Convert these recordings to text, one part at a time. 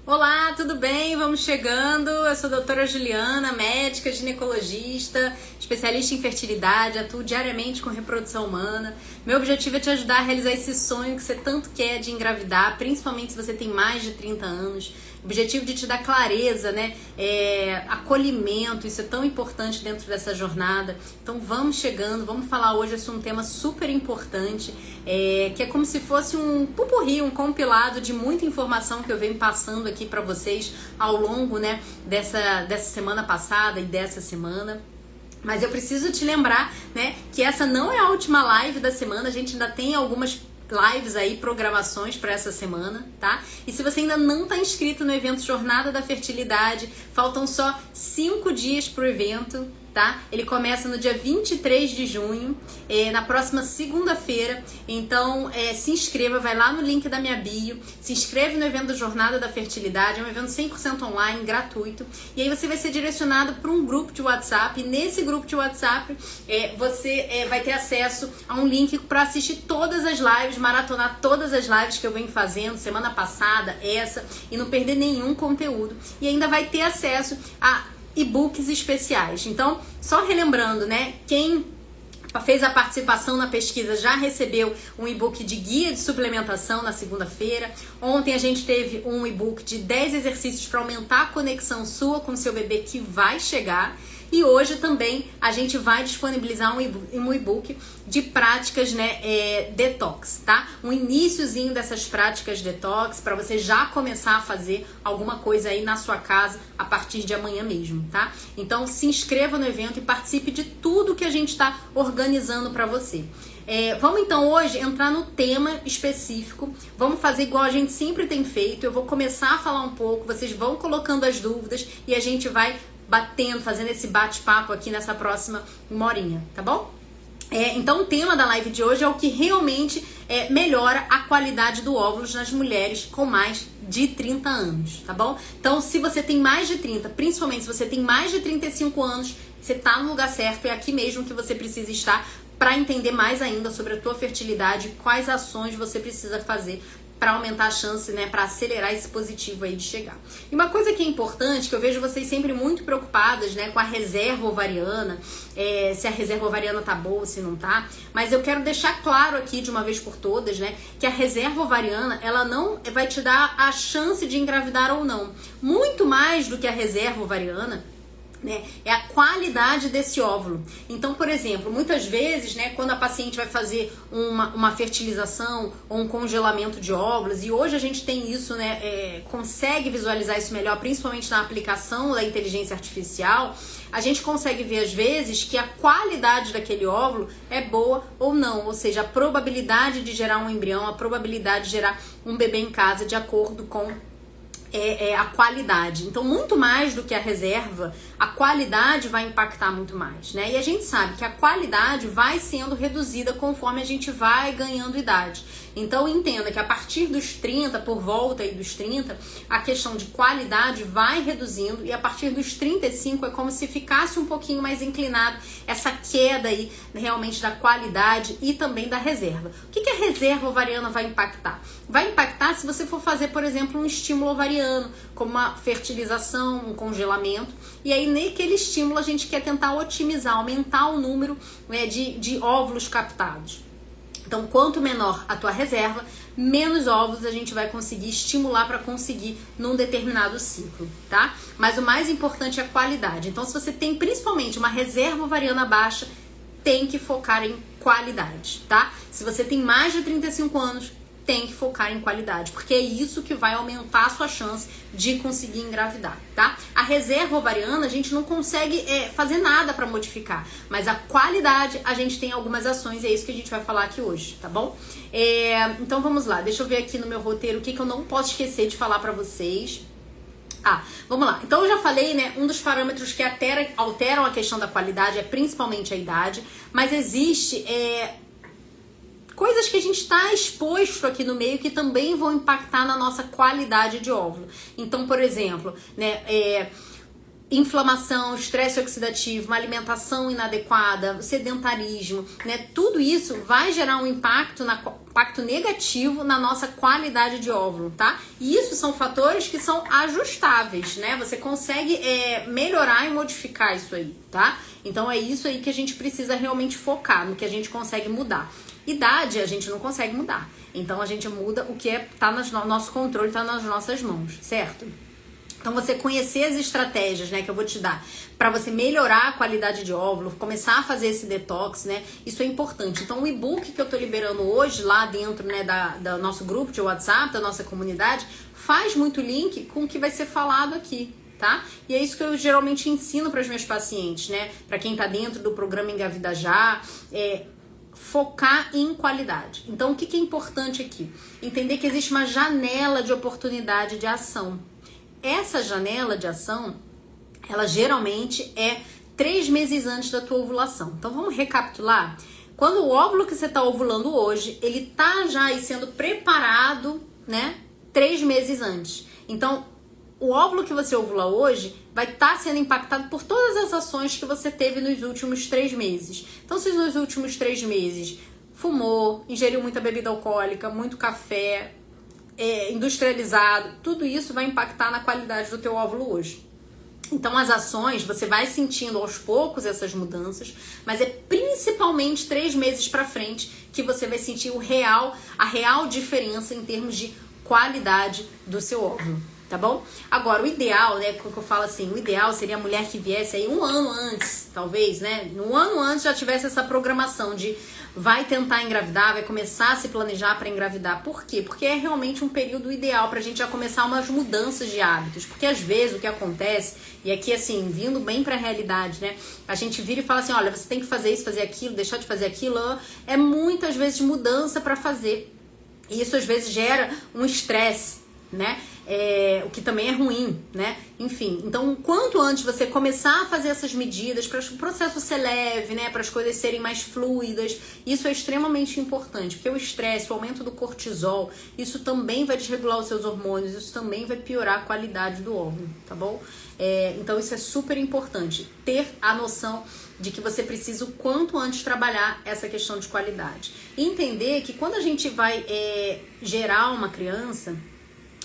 Olá, tudo bem? Vamos chegando. Eu sou a doutora Juliana, médica, ginecologista, especialista em fertilidade, atuo diariamente com reprodução humana. Meu objetivo é te ajudar a realizar esse sonho que você tanto quer de engravidar, principalmente se você tem mais de 30 anos. O objetivo de te dar clareza, né? Acolhimento, isso é tão importante dentro dessa jornada. Então vamos chegando, vamos falar hoje sobre um tema super importante, que é como se fosse um pupurri, um compilado de muita informação que eu venho passando aqui para vocês ao longo, né, dessa semana passada e dessa semana. Mas eu preciso te lembrar, né, que essa não é a última live da semana, a gente ainda tem algumas lives aí, programações para essa semana, tá? E se você ainda não tá inscrito no evento Jornada da Fertilidade, faltam só 5 dias pro evento, tá? Ele começa no dia 23 de junho, na próxima segunda-feira. Então, se inscreva, vai lá no link da minha bio, se inscreve no evento Jornada da Fertilidade, é um evento 100% online, gratuito, e aí você vai ser direcionado para um grupo de WhatsApp, e nesse grupo de WhatsApp você vai ter acesso a um link para assistir todas as lives, maratonar todas as lives que eu venho fazendo, semana passada, essa, e não perder nenhum conteúdo, e ainda vai ter acesso a e-books especiais. Então, só relembrando, né, quem fez a participação na pesquisa já recebeu um e-book de guia de suplementação na segunda-feira. Ontem a gente teve um e-book de 10 exercícios para aumentar a conexão sua com seu bebê que vai chegar. E hoje também a gente vai disponibilizar um e-book de práticas, né, detox, tá? Um iniciozinho dessas práticas detox para você já começar a fazer alguma coisa aí na sua casa a partir de amanhã mesmo, tá? Então se inscreva no evento e participe de tudo que a gente está organizando para você. Vamos então hoje entrar no tema específico, vamos fazer igual a gente sempre tem feito. Eu vou começar a falar um pouco, vocês vão colocando as dúvidas e a gente vai batendo, fazendo esse bate-papo aqui nessa próxima 1 horinha, tá bom? Então o tema da live de hoje é o que realmente melhora a qualidade do óvulo nas mulheres com mais de 30 anos, tá bom? Então se você tem mais de 30, principalmente se você tem mais de 35 anos, você tá no lugar certo, é aqui mesmo que você precisa estar para entender mais ainda sobre a tua fertilidade, quais ações você precisa fazer para aumentar a chance, né, para acelerar esse positivo aí de chegar. E uma coisa que é importante, que eu vejo vocês sempre muito preocupadas, né, com a reserva ovariana, se a reserva ovariana tá boa, se não tá, mas eu quero deixar claro aqui de uma vez por todas, né, que a reserva ovariana, ela não vai te dar a chance de engravidar ou não. Muito mais do que a reserva ovariana, né, é a qualidade desse óvulo. Então, por exemplo, muitas vezes, né, quando a paciente vai fazer uma fertilização ou um congelamento de óvulos, e hoje a gente tem isso, né, consegue visualizar isso melhor, principalmente na aplicação da inteligência artificial, a gente consegue ver às vezes que a qualidade daquele óvulo é boa ou não, ou seja, a probabilidade de gerar um embrião, a probabilidade de gerar um bebê em casa de acordo com a qualidade. Então, muito mais do que a reserva, a qualidade vai impactar muito mais, né? E a gente sabe que a qualidade vai sendo reduzida conforme a gente vai ganhando idade. Então, entenda que a partir dos 30, por volta aí dos 30, a questão de qualidade vai reduzindo, e a partir dos 35 é como se ficasse um pouquinho mais inclinado essa queda aí realmente da qualidade e também da reserva. O que a reserva ovariana vai impactar? Vai impactar se você for fazer, por exemplo, um estímulo ovariano, como uma fertilização, um congelamento, e aí naquele estímulo a gente quer tentar otimizar, aumentar o número, né, de óvulos captados. Então, quanto menor a tua reserva, menos óvulos a gente vai conseguir estimular para conseguir num determinado ciclo, tá? Mas o mais importante é a qualidade. Então, se você tem principalmente uma reserva ovariana baixa, tem que focar em qualidade, tá? Se você tem mais de 35 anos, tem que focar em qualidade, porque é isso que vai aumentar a sua chance de conseguir engravidar, tá? A reserva ovariana a gente não consegue fazer nada para modificar, mas a qualidade a gente tem algumas ações, e é isso que a gente vai falar aqui hoje, tá bom? Então vamos lá, deixa eu ver aqui no meu roteiro o que eu não posso esquecer de falar para vocês. Vamos lá. Então eu já falei, né, um dos parâmetros que alteram a questão da qualidade é principalmente a idade, mas existe coisas que a gente está exposto aqui no meio que também vão impactar na nossa qualidade de óvulo. Então, por exemplo, né, inflamação, estresse oxidativo, uma alimentação inadequada, sedentarismo, né? Tudo isso vai gerar um impacto negativo na nossa qualidade de óvulo, tá? E isso são fatores que são ajustáveis, né? Você consegue melhorar e modificar isso aí, tá? Então é isso aí que a gente precisa realmente focar, no que a gente consegue mudar. Idade a gente não consegue mudar, então a gente muda o que tá no nosso controle, tá nas nossas mãos, certo? Então você conhecer as estratégias, né, que eu vou te dar para você melhorar a qualidade de óvulo, começar a fazer esse detox, né, isso é importante. Então o e-book que eu tô liberando hoje lá dentro, né, do nosso grupo de WhatsApp, da nossa comunidade, faz muito link com o que vai ser falado aqui, tá? E é isso que eu geralmente ensino para os meus pacientes, né, para quem tá dentro do programa Engravida Já, focar em qualidade. Então o que é importante aqui? Entender que existe uma janela de oportunidade de ação. Essa janela de ação, ela geralmente é 3 meses antes da tua ovulação. Então vamos recapitular? Quando o óvulo que você está ovulando hoje, ele tá já aí sendo preparado, né, 3 meses antes. Então o óvulo que você ovula hoje vai estar sendo impactado por todas as ações que você teve nos últimos 3 meses. Então se nos últimos 3 meses fumou, ingeriu muita bebida alcoólica, muito café, industrializado, tudo isso vai impactar na qualidade do teu óvulo hoje. Então as ações, você vai sentindo aos poucos essas mudanças, mas é principalmente 3 meses pra frente que você vai sentir a real diferença em termos de qualidade do seu óvulo, tá bom? Agora o ideal, né, como eu falo assim, o ideal seria a mulher que viesse aí 1 ano antes, talvez, né, 1 ano antes já tivesse essa programação de vai tentar engravidar, vai começar a se planejar para engravidar. Por quê? Porque é realmente um período ideal pra gente já começar umas mudanças de hábitos. Porque às vezes o que acontece, e aqui assim, vindo bem pra realidade, né? A gente vira e fala assim, olha, você tem que fazer isso, fazer aquilo, deixar de fazer aquilo. É muitas vezes mudança pra fazer. E isso às vezes gera um estresse, né? O que também é ruim, né? Enfim, então quanto antes você começar a fazer essas medidas para o processo ser leve, né? Para as coisas serem mais fluidas, isso é extremamente importante, porque o estresse, o aumento do cortisol, isso também vai desregular os seus hormônios, isso também vai piorar a qualidade do óvulo, tá bom? Então isso é super importante, ter a noção de que você precisa o quanto antes trabalhar essa questão de qualidade. E entender que quando a gente vai gerar uma criança,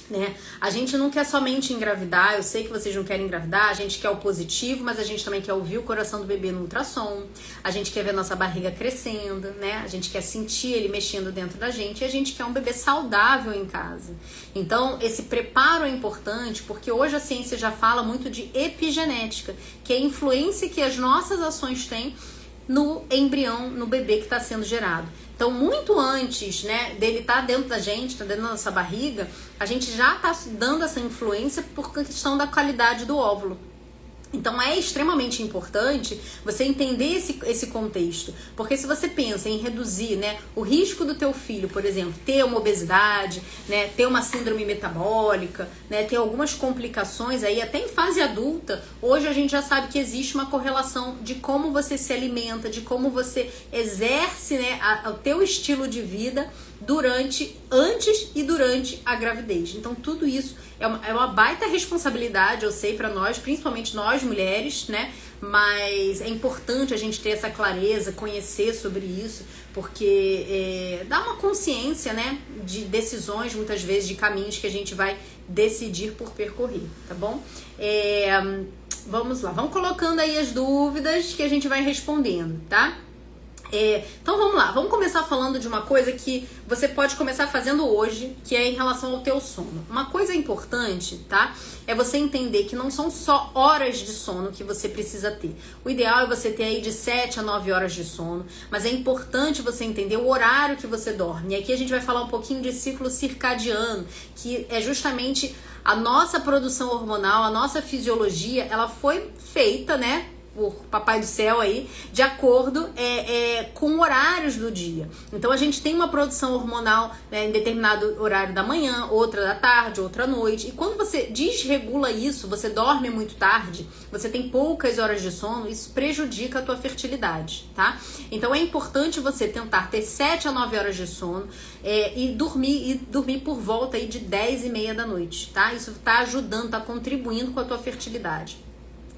né? A gente não quer somente engravidar, eu sei que vocês não querem engravidar, a gente quer o positivo, mas a gente também quer ouvir o coração do bebê no ultrassom, a gente quer ver nossa barriga crescendo, né? A gente quer sentir ele mexendo dentro da gente e a gente quer um bebê saudável em casa. Então, esse preparo é importante porque hoje a ciência já fala muito de epigenética, que é a influência que as nossas ações têm no embrião, no bebê que está sendo gerado. Então, muito antes, né, dele estar dentro da gente, tá dentro da nossa barriga, a gente já está dando essa influência por questão da qualidade do óvulo. Então é extremamente importante você entender esse contexto, porque se você pensa em reduzir, né, o risco do teu filho, por exemplo, ter uma obesidade, né, ter uma síndrome metabólica, né, ter algumas complicações aí até em fase adulta, hoje a gente já sabe que existe uma correlação de como você se alimenta, de como você exerce, né, o teu estilo de vida antes e durante a gravidez. Então tudo isso é uma baita responsabilidade, eu sei, pra nós, principalmente nós mulheres, né? Mas é importante a gente ter essa clareza, conhecer sobre isso, porque dá uma consciência, né? De decisões, muitas vezes, de caminhos que a gente vai decidir por percorrer, tá bom? Vamos lá, vamos colocando aí as dúvidas que a gente vai respondendo, tá? Então vamos lá, vamos começar falando de uma coisa que você pode começar fazendo hoje, que é em relação ao teu sono. Uma coisa importante, tá? É você entender que não são só horas de sono que você precisa ter. O ideal é você ter aí de 7 a 9 horas de sono, mas é importante você entender o horário que você dorme. E aqui a gente vai falar um pouquinho de ciclo circadiano, que é justamente a nossa produção hormonal, a nossa fisiologia, ela foi feita, né, por Papai do Céu aí, de acordo com horários do dia. Então a gente tem uma produção hormonal, né, em determinado horário da manhã, outra da tarde, outra à noite. E quando você desregula isso, você dorme muito tarde, você tem poucas horas de sono, isso prejudica a tua fertilidade, tá? Então é importante você tentar ter 7 a 9 horas de sono e dormir por volta aí de 10h30 da noite, tá? Isso tá ajudando, tá contribuindo com a tua fertilidade.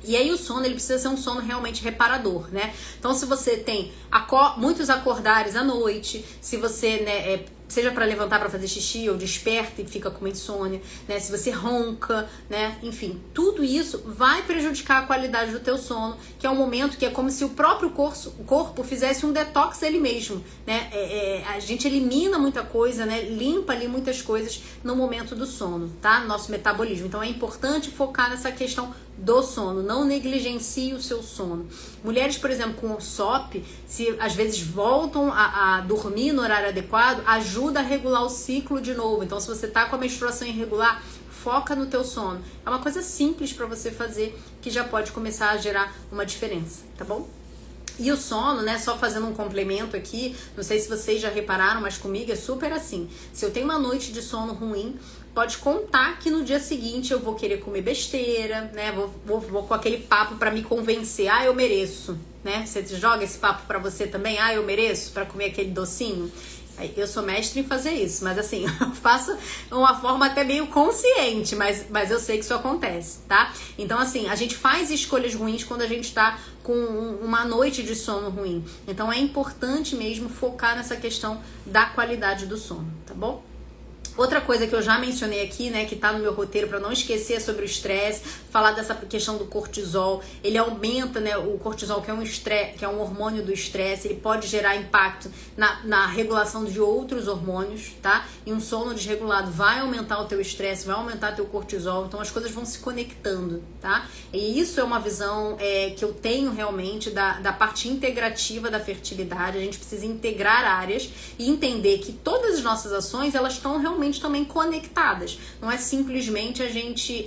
E aí o sono, ele precisa ser um sono realmente reparador, né? Então se você tem muitos acordares à noite, se você, né, seja para levantar para fazer xixi ou desperta e fica com uma insônia, né? Se você ronca, né? Enfim, tudo isso vai prejudicar a qualidade do teu sono, que é um momento que é como se o próprio corpo fizesse um detox ele mesmo, né? A gente elimina muita coisa, né? Limpa ali muitas coisas no momento do sono, tá? Nosso metabolismo. Então é importante focar nessa questão do sono, não negligencie o seu sono. Mulheres, por exemplo, com SOP, se às vezes voltam a dormir no horário adequado, ajuda a regular o ciclo de novo. Então, se você tá com a menstruação irregular, foca no teu sono. É uma coisa simples para você fazer que já pode começar a gerar uma diferença, tá bom? E o sono, né, só fazendo um complemento aqui, não sei se vocês já repararam, mas comigo é super assim. Se eu tenho uma noite de sono ruim, pode contar que no dia seguinte eu vou querer comer besteira, né, vou com aquele papo pra me convencer, eu mereço, né? Você joga esse papo pra você também, eu mereço, pra comer aquele docinho? Eu sou mestre em fazer isso, mas assim, eu faço de uma forma até meio consciente, mas eu sei que isso acontece, tá? Então assim, a gente faz escolhas ruins quando a gente tá com uma noite de sono ruim. Então é importante mesmo focar nessa questão da qualidade do sono, tá bom? Outra coisa que eu já mencionei aqui, né, que tá no meu roteiro para não esquecer, é sobre o estresse, falar dessa questão do cortisol. Ele aumenta, né, o cortisol, que é um hormônio do estresse, ele pode gerar impacto na regulação de outros hormônios, tá? E um sono desregulado vai aumentar o teu estresse, vai aumentar teu cortisol, então as coisas vão se conectando, tá? E isso é uma visão que eu tenho realmente da parte integrativa da fertilidade. A gente precisa integrar áreas e entender que todas as nossas ações, elas estão realmente também conectadas. Não é simplesmente a gente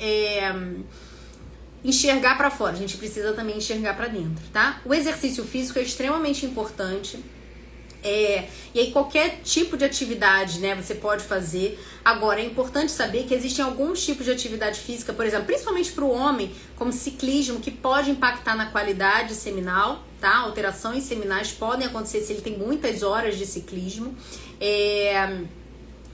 enxergar para fora, a gente precisa também enxergar para dentro, tá? O exercício físico é extremamente importante. E aí qualquer tipo de atividade, né, você pode fazer. Agora, é importante saber que existem alguns tipos de atividade física, por exemplo, principalmente para o homem, como ciclismo, que pode impactar na qualidade seminal, tá? Alterações seminais podem acontecer se ele tem muitas horas de ciclismo.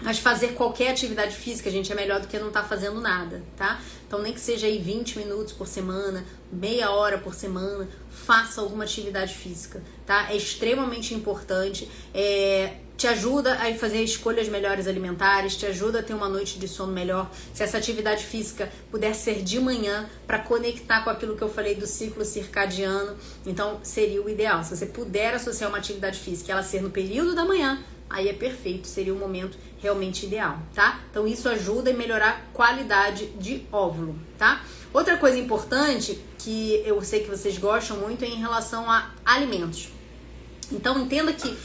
Mas fazer qualquer atividade física, gente, é melhor do que não estar fazendo nada, tá? Então, nem que seja aí 20 minutos por semana, meia hora por semana, faça alguma atividade física, tá? É extremamente importante, te ajuda a fazer escolhas melhores alimentares, te ajuda a ter uma noite de sono melhor. Se essa atividade física puder ser de manhã, para conectar com aquilo que eu falei do ciclo circadiano, então seria o ideal. Se você puder associar uma atividade física e ela ser no período da manhã, aí é perfeito, seria um momento realmente ideal, tá? Então isso ajuda a melhorar a qualidade de óvulo, tá? Outra coisa importante, que eu sei que vocês gostam muito, é em relação a alimentos. Então entenda que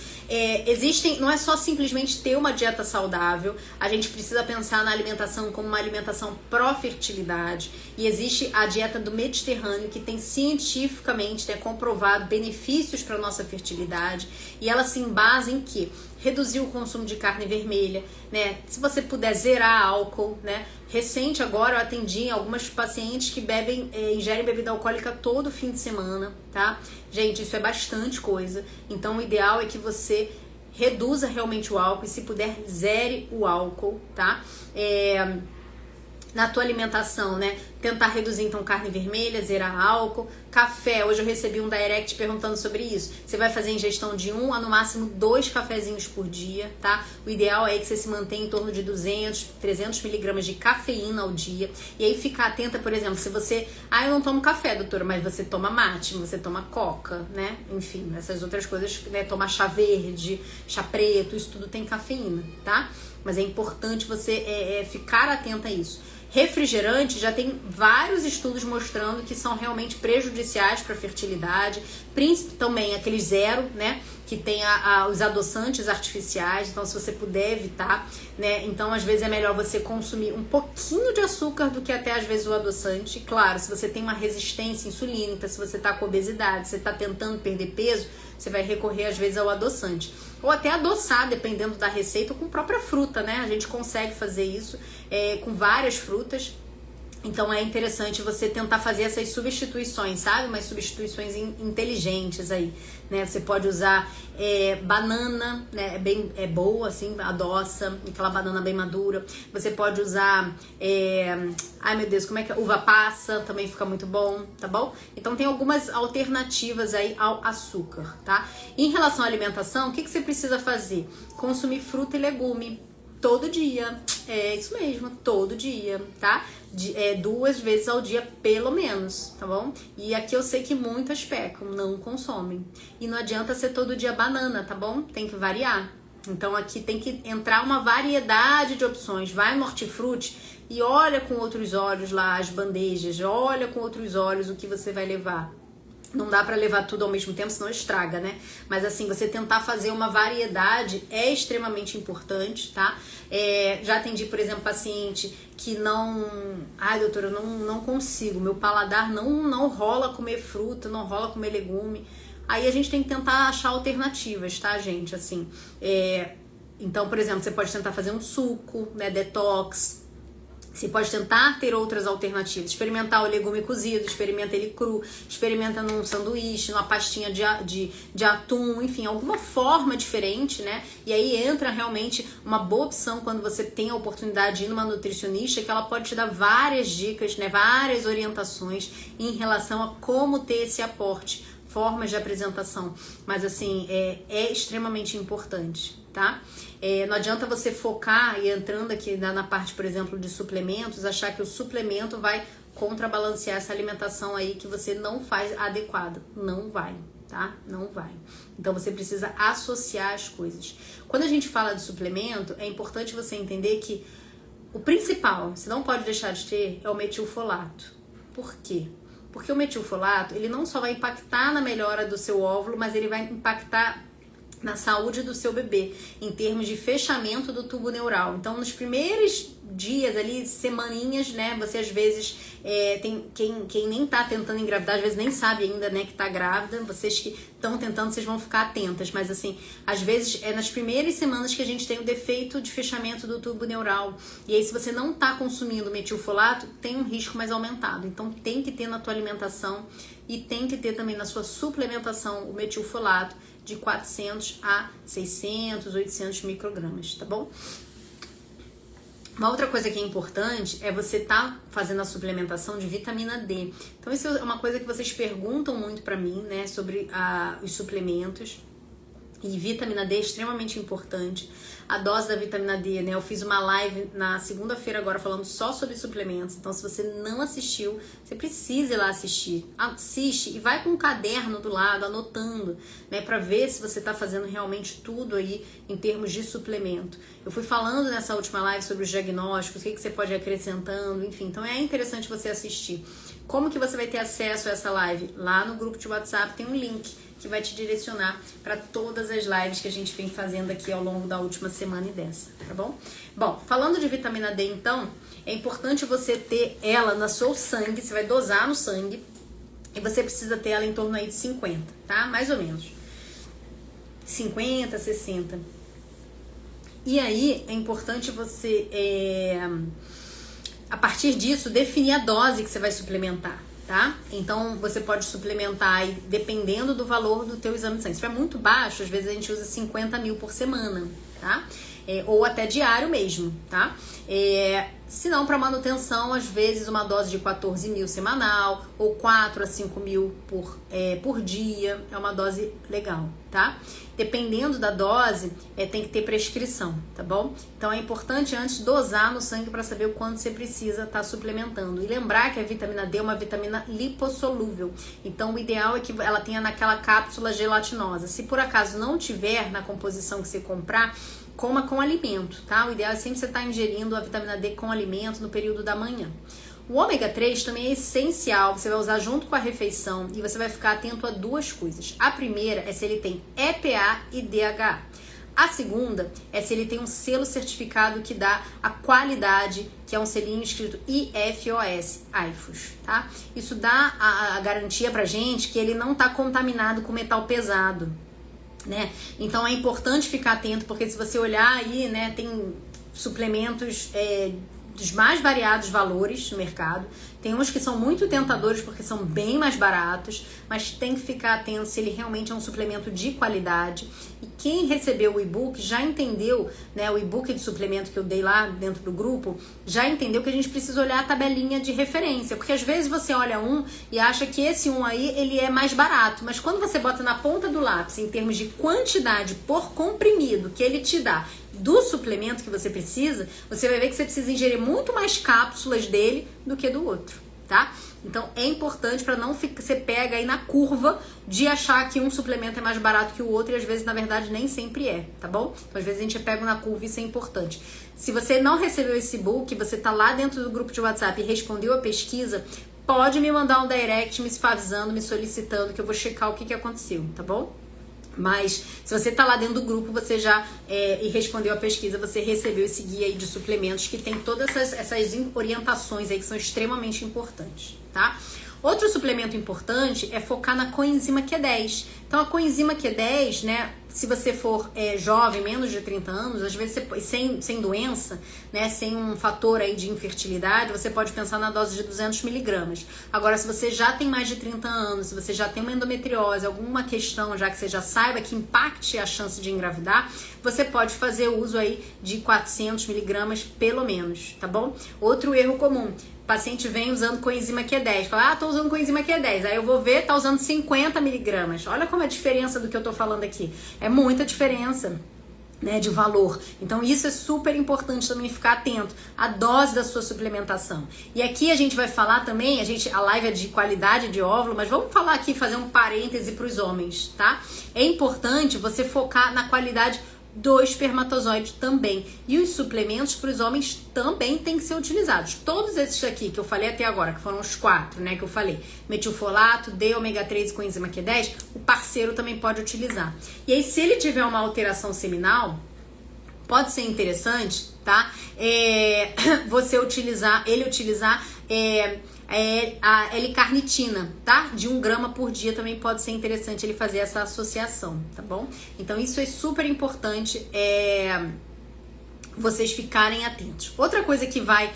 não é só simplesmente ter uma dieta saudável, a gente precisa pensar na alimentação como uma alimentação pró-fertilidade. E existe a dieta do Mediterrâneo, que tem cientificamente, né, comprovado benefícios para a nossa fertilidade, e ela se embasa em que? Reduzir o consumo de carne vermelha, né? Se você puder zerar álcool, né? Recente agora eu atendi algumas pacientes que ingerem bebida alcoólica todo fim de semana, tá? Gente, isso é bastante coisa. Então o ideal é que você reduza realmente o álcool e, se puder, zere o álcool, tá? Na tua alimentação, né? Tentar reduzir então carne vermelha, zerar álcool, café. Hoje eu recebi um direct perguntando sobre isso. Você vai fazer ingestão de 1 a no máximo 2 cafezinhos por dia, tá? O ideal é que você se mantenha em torno de 200, 300 miligramas de cafeína ao dia. E aí ficar atenta, por exemplo, se você... eu não tomo café, doutora, mas você toma mate, você toma coca, né? Enfim, essas outras coisas, né? Tomar chá verde, chá preto, isso tudo tem cafeína, tá? Mas é importante você ficar atenta a isso. Refrigerante, já tem vários estudos mostrando que são realmente prejudiciais para a fertilidade, principalmente também aqueles zero, né, que tem os adoçantes artificiais. Então, se você puder evitar, né, então às vezes é melhor você consumir um pouquinho de açúcar do que até às vezes o adoçante. Claro, se você tem uma resistência insulínica, se você está com obesidade, se você está tentando perder peso, você vai recorrer às vezes ao adoçante. Ou até adoçar, dependendo da receita, ou com própria fruta, né? A gente consegue fazer isso com várias frutas. Então é interessante você tentar fazer essas substituições, sabe? Umas substituições inteligentes aí, né? Você pode usar banana, né? É boa, assim, adoça, aquela banana bem madura. Você pode usar, ai meu Deus, como é que é? Uva passa, também fica muito bom, tá bom? Então tem algumas alternativas aí ao açúcar, tá? Em relação à alimentação, o que você precisa fazer? Consumir fruta e legume todo dia, é isso mesmo, todo dia, tá? 2 vezes ao dia, pelo menos, tá bom? E aqui eu sei que muitas pecam, não consomem. E não adianta ser todo dia banana, tá bom? Tem que variar. Então aqui tem que entrar uma variedade de opções. Vai no hortifruti e olha com outros olhos lá as bandejas, olha com outros olhos o que você vai levar. Não dá pra levar tudo ao mesmo tempo, senão estraga, né? Mas assim, você tentar fazer uma variedade é extremamente importante, tá? Já atendi, por exemplo, paciente que não... Ai, doutora, eu não consigo. Meu paladar não rola comer fruta, não rola comer legume. Aí a gente tem que tentar achar alternativas, tá, gente? Assim, então, por exemplo, você pode tentar fazer um suco, né, detox. Você pode tentar ter outras alternativas, experimentar o legume cozido, experimenta ele cru, experimenta num sanduíche, numa pastinha de atum, enfim, alguma forma diferente, né? E aí entra realmente uma boa opção quando você tem a oportunidade de ir numa nutricionista, que ela pode te dar várias dicas, né? Várias orientações em relação a como ter esse aporte, formas de apresentação, mas assim, é extremamente importante, tá? Não adianta você focar e entrando aqui na parte, por exemplo, de suplementos, achar que o suplemento vai contrabalancear essa alimentação aí que você não faz adequada. Não vai, tá? Não vai. Então você precisa associar as coisas. Quando a gente fala de suplemento, é importante você entender que o principal, você não pode deixar de ter, é o metilfolato. Por quê? Porque o metilfolato, ele não só vai impactar na melhora do seu óvulo, mas ele vai impactar na saúde do seu bebê, em termos de fechamento do tubo neural. Então, nos primeiros dias ali, semaninhas, né, você às vezes tem quem nem tá tentando engravidar, às vezes nem sabe ainda, né, que tá grávida. Vocês que estão tentando, vocês vão ficar atentas, mas assim, às vezes é nas primeiras semanas que a gente tem o defeito de fechamento do tubo neural. E aí, se você não tá consumindo metilfolato, tem um risco mais aumentado. Então, tem que ter na tua alimentação e tem que ter também na sua suplementação o metilfolato de 400 a 600, 800 microgramas, tá bom? Uma outra coisa que é importante é você tá fazendo a suplementação de vitamina D. Então isso é uma coisa que vocês perguntam muito pra mim, né, sobre os suplementos. E vitamina D é extremamente importante. A dose da vitamina D, né? Eu fiz uma live na segunda-feira agora falando só sobre suplementos. Então, se você não assistiu, você precisa ir lá assistir. Assiste e vai com um caderno do lado, anotando, né? Pra ver se você tá fazendo realmente tudo aí em termos de suplemento. Eu fui falando nessa última live sobre os diagnósticos, o que você pode ir acrescentando, enfim. Então, é interessante você assistir. Como que você vai ter acesso a essa live? Lá no grupo de WhatsApp tem um link que vai te direcionar para todas as lives que a gente vem fazendo aqui ao longo da última semana e dessa, tá bom? Bom, falando de vitamina D, então, é importante você ter ela no seu sangue, você vai dosar no sangue, e você precisa ter ela em torno aí de 50, tá? Mais ou menos. 50, 60. E aí, é importante você, a partir disso, definir a dose que você vai suplementar. Tá? Então, você pode suplementar aí, dependendo do valor do teu exame de sangue. Se for muito baixo, às vezes a gente usa 50 mil por semana, tá? Ou até diário mesmo, tá? Se não, para manutenção, às vezes uma dose de 14 mil semanal, ou 4 a 5 mil por dia, é uma dose legal, tá? Dependendo da dose, tem que ter prescrição, tá bom? Então é importante antes dosar no sangue para saber o quanto você precisa estar suplementando. E lembrar que a vitamina D é uma vitamina lipossolúvel. Então o ideal é que ela tenha naquela cápsula gelatinosa. Se por acaso não tiver na composição que você comprar, coma com alimento, tá? O ideal é sempre você estar ingerindo a vitamina D com alimento no período da manhã. O ômega 3 também é essencial, você vai usar junto com a refeição e você vai ficar atento a duas coisas. A primeira é se ele tem EPA e DHA. A segunda é se ele tem um selo certificado que dá a qualidade, que é um selinho escrito IFOS, tá? Isso dá a garantia pra gente que ele não tá contaminado com metal pesado, né? Então é importante ficar atento, porque se você olhar aí, né, tem suplementos dos mais variados valores no mercado. Tem uns que são muito tentadores porque são bem mais baratos, mas tem que ficar atento se ele realmente é um suplemento de qualidade. E quem recebeu o e-book já entendeu, né, o e-book de suplemento que eu dei lá dentro do grupo, já entendeu que a gente precisa olhar a tabelinha de referência, porque às vezes você olha um e acha que esse um aí, ele é mais barato, mas quando você bota na ponta do lápis, em termos de quantidade por comprimido que ele te dá, do suplemento que você precisa, você vai ver que você precisa ingerir muito mais cápsulas dele do que do outro, tá? Então é importante para não ficar, você pega aí na curva de achar que um suplemento é mais barato que o outro e às vezes na verdade nem sempre é, tá bom? Então às vezes a gente pega na curva e isso é importante. Se você não recebeu esse e-book, você tá lá dentro do grupo de WhatsApp e respondeu a pesquisa, pode me mandar um direct me avisando, me solicitando que eu vou checar o que aconteceu, tá bom? Mas se você tá lá dentro do grupo, você já e respondeu a pesquisa, você recebeu esse guia aí de suplementos que tem todas essas orientações aí que são extremamente importantes, tá? Outro suplemento importante é focar na coenzima Q10. Então a coenzima Q10, né, se você for jovem, menos de 30 anos, às vezes você, sem doença, né, sem um fator aí de infertilidade, você pode pensar na dose de 200 miligramas. Agora, se você já tem mais de 30 anos, se você já tem uma endometriose, alguma questão já que você já saiba que impacte a chance de engravidar, você pode fazer uso aí de 400 miligramas pelo menos, tá bom? Outro erro comum. O paciente vem usando coenzima Q10, fala, tô usando coenzima Q10, aí eu vou ver, tá usando 50 miligramas. Olha como é a diferença do que eu tô falando aqui. É muita diferença, né, de valor. Então isso é super importante também ficar atento à dose da sua suplementação. E aqui a gente vai falar também, a live é de qualidade de óvulo, mas vamos falar aqui, fazer um parêntese para os homens, tá? É importante você focar na qualidade do espermatozoide também. E os suplementos para os homens também têm que ser utilizados. Todos esses aqui que eu falei até agora, que foram os 4, né, que eu falei, metilfolato, D, ômega 3 e coenzima Q10, o parceiro também pode utilizar. E aí, se ele tiver uma alteração seminal, pode ser interessante, tá? Você utilizar a L-carnitina, tá? De 1 grama por dia também pode ser interessante ele fazer essa associação, tá bom? Então isso é super importante, vocês ficarem atentos. Outra coisa que vai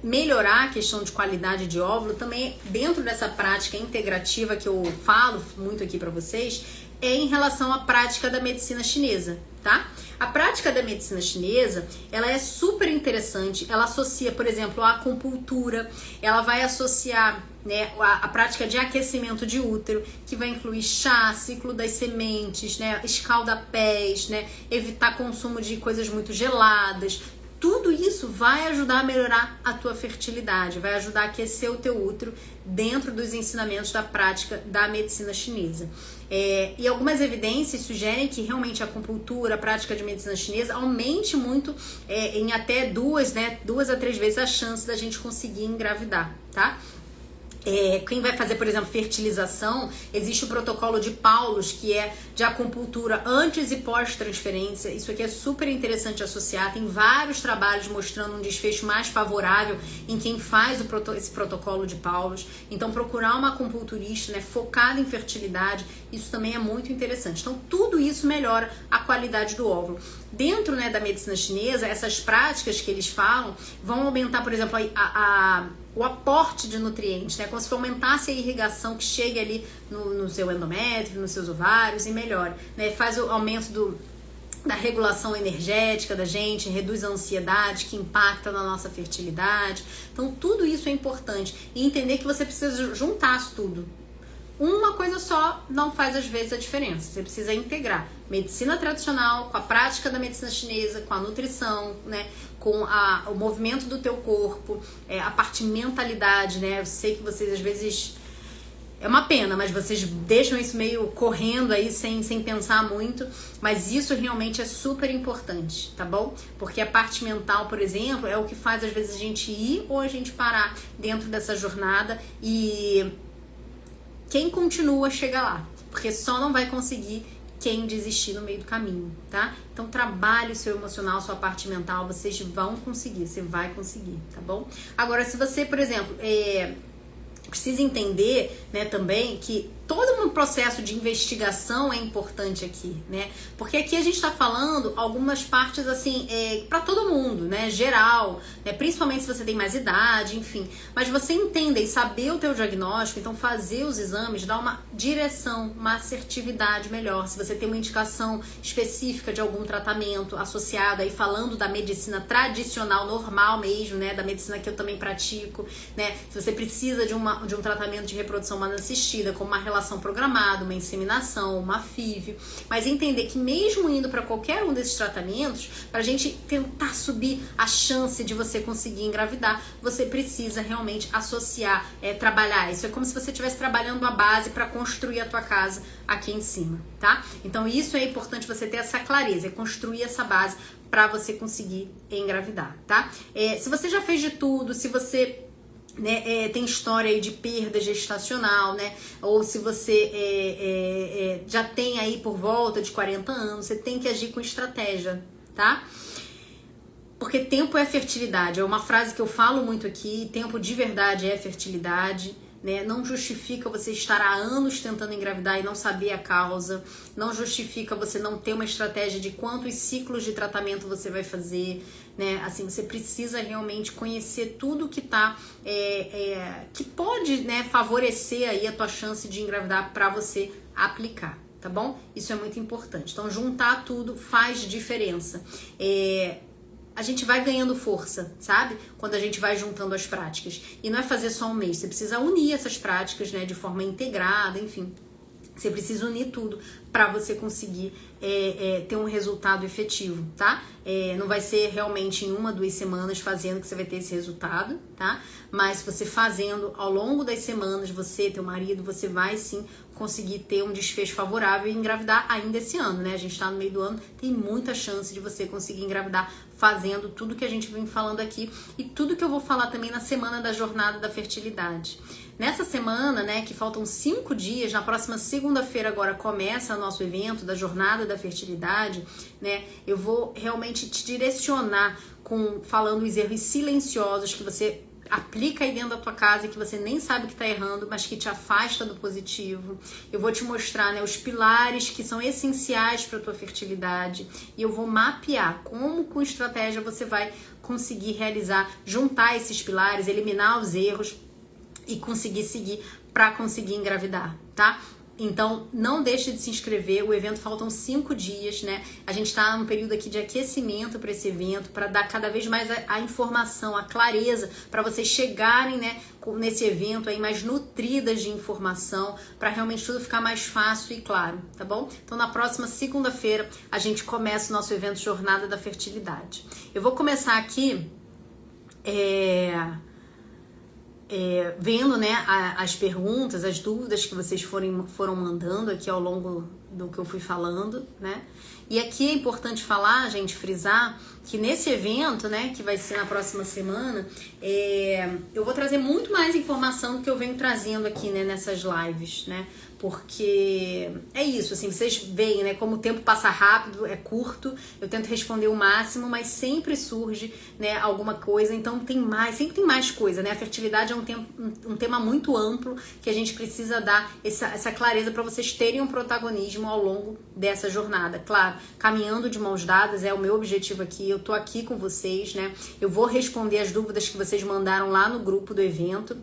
melhorar a questão de qualidade de óvulo também dentro dessa prática integrativa que eu falo muito aqui pra vocês, é em relação à prática da medicina chinesa, tá? A prática da medicina chinesa, ela é super interessante, ela associa, por exemplo, a acupuntura, ela vai associar, né, a prática de aquecimento de útero, que vai incluir chá, ciclo das sementes, né, escaldapés, né, evitar consumo de coisas muito geladas. Tudo isso vai ajudar a melhorar a tua fertilidade, vai ajudar a aquecer o teu útero dentro dos ensinamentos da prática da medicina chinesa. E algumas evidências sugerem que realmente a acupuntura, a prática de medicina chinesa, aumente muito em até 2 a 3 vezes a chance da gente conseguir engravidar, tá? Quem vai fazer, por exemplo, fertilização, existe o protocolo de Paulus, que é de acupuntura antes e pós-transferência. Isso aqui é super interessante associar. Tem vários trabalhos mostrando um desfecho mais favorável em quem faz esse protocolo de Paulus. Então, procurar uma acupunturista, né, focada em fertilidade, isso também é muito interessante. Então, tudo isso melhora a qualidade do óvulo. Dentro, né, da medicina chinesa, essas práticas que eles falam vão aumentar, por exemplo, o aporte de nutrientes, né? Como se aumentasse a irrigação que chegue ali no seu endométrio, nos seus ovários e melhora, né? Faz o aumento da regulação energética da gente, reduz a ansiedade que impacta na nossa fertilidade. Então tudo isso é importante e entender que você precisa juntar tudo. Uma coisa só não faz às vezes a diferença. Você precisa integrar medicina tradicional com a prática da medicina chinesa, com a nutrição, né, com o movimento do teu corpo, a parte mentalidade, né? Eu sei que vocês às vezes é uma pena, mas vocês deixam isso meio correndo aí sem pensar muito, mas isso realmente é super importante, tá bom? Porque a parte mental, por exemplo, é o que faz às vezes a gente ir ou a gente parar dentro dessa jornada e quem continua chega lá, porque só não vai conseguir quem desistir no meio do caminho, tá? Então trabalhe o seu emocional, sua parte mental, vocês vão conseguir, você vai conseguir, tá bom? Agora, se você, por exemplo, precisa entender, né, também que todo um processo de investigação é importante aqui, né? Porque aqui a gente está falando algumas partes assim, para todo mundo, né? Geral, né? Principalmente se você tem mais idade, enfim. Mas você entender e saber o teu diagnóstico, então fazer os exames dá uma direção, uma assertividade melhor. Se você tem uma indicação específica de algum tratamento associado aí, falando da medicina tradicional, normal mesmo, né? Da medicina que eu também pratico, né? Se você precisa de um tratamento de reprodução humana assistida, como uma relação programada, uma inseminação, uma FIV, mas entender que mesmo indo para qualquer um desses tratamentos, para a gente tentar subir a chance de você conseguir engravidar, você precisa realmente associar, trabalhar isso. É como se você estivesse trabalhando a base para construir a tua casa aqui em cima, tá? Então isso é importante você ter essa clareza, construir essa base para você conseguir engravidar, tá? Se você já fez de tudo, se você tem história aí de perda gestacional, né? Ou se você já tem aí por volta de 40 anos, você tem que agir com estratégia, tá? Porque tempo é fertilidade, é uma frase que eu falo muito aqui, tempo de verdade é fertilidade, né? Não justifica você estar há anos tentando engravidar e não saber a causa, não justifica você não ter uma estratégia de quantos ciclos de tratamento você vai fazer, né? Assim, você precisa realmente conhecer tudo que tá, que pode, né, favorecer aí a tua chance de engravidar para você aplicar, tá bom? Isso é muito importante. Então, juntar tudo faz diferença. A gente vai ganhando força, sabe? Quando a gente vai juntando as práticas. E não é fazer só um mês, você precisa unir essas práticas, né, de forma integrada, enfim. Você precisa unir tudo para você conseguir ter um resultado efetivo, tá? Não vai ser realmente em 1, 2 semanas fazendo que você vai ter esse resultado, tá? Mas você fazendo ao longo das semanas, você, teu marido, você vai sim conseguir ter um desfecho favorável e engravidar ainda esse ano, né? A gente tá no meio do ano, tem muita chance de você conseguir engravidar fazendo tudo que a gente vem falando aqui e tudo que eu vou falar também na semana da jornada da fertilidade. Nessa semana, né, que faltam 5 dias, na próxima segunda-feira agora começa o nosso evento da jornada da fertilidade, né? Eu vou realmente te direcionar falando os erros silenciosos que você aplica aí dentro da tua casa e que você nem sabe que tá errando, mas que te afasta do positivo. Eu vou te mostrar, né, os pilares que são essenciais para tua fertilidade e eu vou mapear como com estratégia você vai conseguir realizar, juntar esses pilares, eliminar os erros e conseguir seguir para conseguir engravidar, tá? Então, não deixe de se inscrever, o evento faltam 5 dias, né? A gente tá num período aqui de aquecimento para esse evento, para dar cada vez mais a informação, a clareza, para vocês chegarem, né, nesse evento aí mais nutridas de informação, para realmente tudo ficar mais fácil e claro, tá bom? Então, na próxima segunda-feira, a gente começa o nosso evento Jornada da Fertilidade. Eu vou começar aqui vendo, né, as perguntas, as dúvidas que vocês foram mandando aqui ao longo do que eu fui falando, né? E aqui é importante falar, gente, frisar, que nesse evento, né, que vai ser na próxima semana, eu vou trazer muito mais informação do que eu venho trazendo aqui, né, nessas lives, né? Porque é isso, assim, vocês veem, né, como o tempo passa rápido, é curto, eu tento responder o máximo, mas sempre surge, né, alguma coisa, então sempre tem mais coisa, né? A fertilidade é um tema muito amplo que a gente precisa dar essa clareza para vocês terem um protagonismo ao longo dessa jornada. Claro, caminhando de mãos dadas é o meu objetivo aqui, eu tô aqui com vocês, né? Eu vou responder as dúvidas que vocês mandaram lá no grupo do evento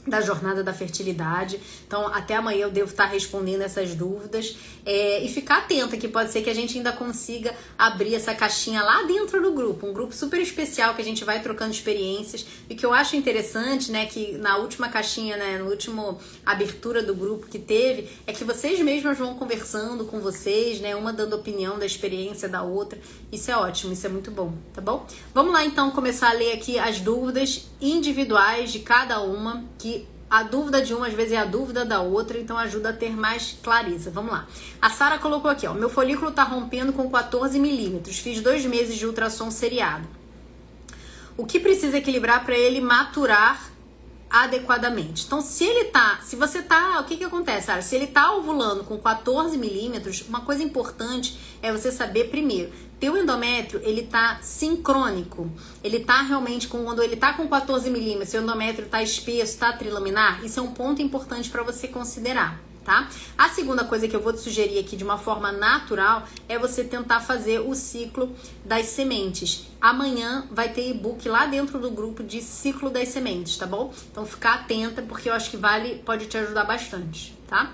da jornada da fertilidade, então até amanhã eu devo estar respondendo essas dúvidas e ficar atenta que pode ser que a gente ainda consiga abrir essa caixinha lá dentro do grupo, um grupo super especial que a gente vai trocando experiências e que eu acho interessante, né, que na última caixinha, né, no último abertura do grupo que teve, é que vocês mesmas vão conversando com vocês, né, uma dando opinião da experiência da outra, isso é ótimo, isso é muito bom, tá bom? Vamos lá então começar a ler aqui as dúvidas individuais de cada uma, que a dúvida de uma às vezes é a dúvida da outra, então ajuda a ter mais clareza. Vamos lá. A Sara colocou aqui, ó, meu folículo tá rompendo com 14 milímetros, fiz 2 meses de ultrassom seriado. O que precisa equilibrar para ele maturar adequadamente? Então, o que acontece, Sara? Se ele tá ovulando com 14 milímetros, uma coisa importante é você saber primeiro, teu endométrio, ele tá sincrônico, ele tá realmente, quando ele tá com 14 milímetros, seu endométrio tá espesso, tá trilaminar, isso é um ponto importante para você considerar, tá? A segunda coisa que eu vou te sugerir aqui de uma forma natural é você tentar fazer o ciclo das sementes. Amanhã vai ter e-book lá dentro do grupo de ciclo das sementes, tá bom? Então fica atenta porque eu acho que pode te ajudar bastante, tá?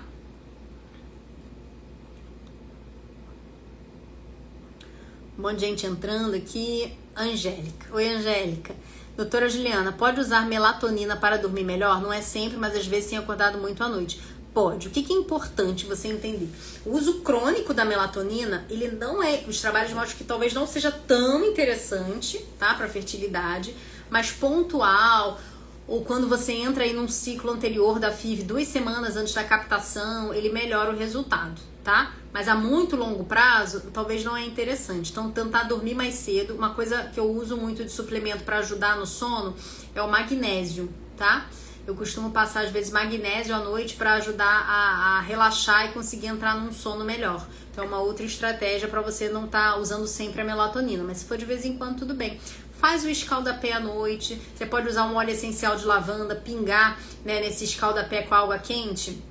Um monte de gente entrando aqui. Angélica. Oi, Angélica. Doutora Juliana, pode usar melatonina para dormir melhor? Não é sempre, mas às vezes tenho acordado muito à noite. Pode. O que é importante você entender? O uso crônico da melatonina, ele não é... Os trabalhos mostram que talvez não seja tão interessante, tá? Para fertilidade, mas pontual, ou quando você entra aí num ciclo anterior da FIV, 2 semanas antes da captação, ele melhora o resultado, tá? Mas a muito longo prazo, talvez não é interessante. Então, tentar dormir mais cedo. Uma coisa que eu uso muito de suplemento para ajudar no sono é o magnésio, tá? Eu costumo passar, às vezes, magnésio à noite para ajudar a relaxar e conseguir entrar num sono melhor. Então, é uma outra estratégia para você não estar usando sempre a melatonina. Mas se for de vez em quando, tudo bem. Faz o escaldapé à noite. Você pode usar um óleo essencial de lavanda, pingar, né, nesse escaldapé com água quente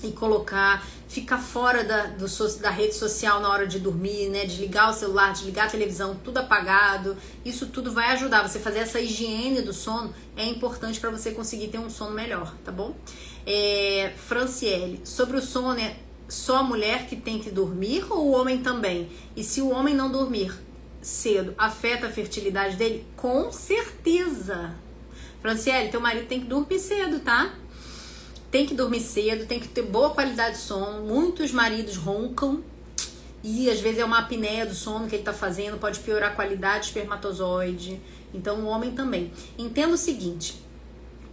e colocar, ficar fora da rede social na hora de dormir, né? Desligar o celular, desligar a televisão, tudo apagado. Isso tudo vai ajudar. Você fazer essa higiene do sono é importante para você conseguir ter um sono melhor, tá bom? Franciele, sobre o sono, é só a mulher que tem que dormir ou o homem também? E se o homem não dormir cedo, afeta a fertilidade dele? Com certeza. Franciele, teu marido tem que dormir cedo, tá? Tem que dormir cedo, tem que ter boa qualidade de sono. Muitos maridos roncam e às vezes é uma apneia do sono que ele tá fazendo, pode piorar a qualidade do espermatozoide. Então o homem também. Entenda o seguinte,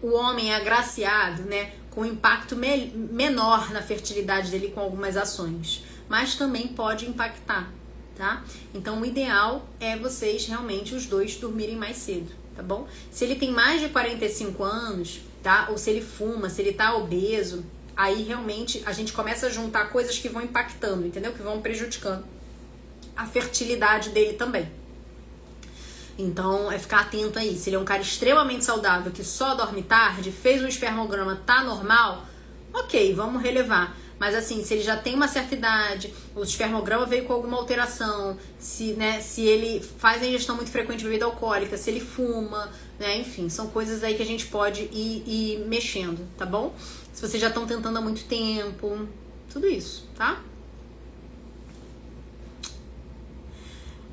o homem é agraciado, né, com impacto menor na fertilidade dele com algumas ações, mas também pode impactar, tá? Então o ideal é vocês realmente os dois dormirem mais cedo, tá bom? Se ele tem mais de 45 anos... tá? Ou se ele fuma, se ele tá obeso, aí realmente a gente começa a juntar coisas que vão impactando, entendeu? Que vão prejudicando a fertilidade dele também. Então, é ficar atento aí. Se ele é um cara extremamente saudável, que só dorme tarde, fez um espermograma, tá normal, ok, vamos relevar. Mas assim, se ele já tem uma certa idade, o espermograma veio com alguma alteração, se ele faz a ingestão muito frequente de bebida alcoólica, se ele fuma, né? Enfim, são coisas aí que a gente pode ir mexendo, tá bom? Se vocês já estão tentando há muito tempo, tudo isso, tá?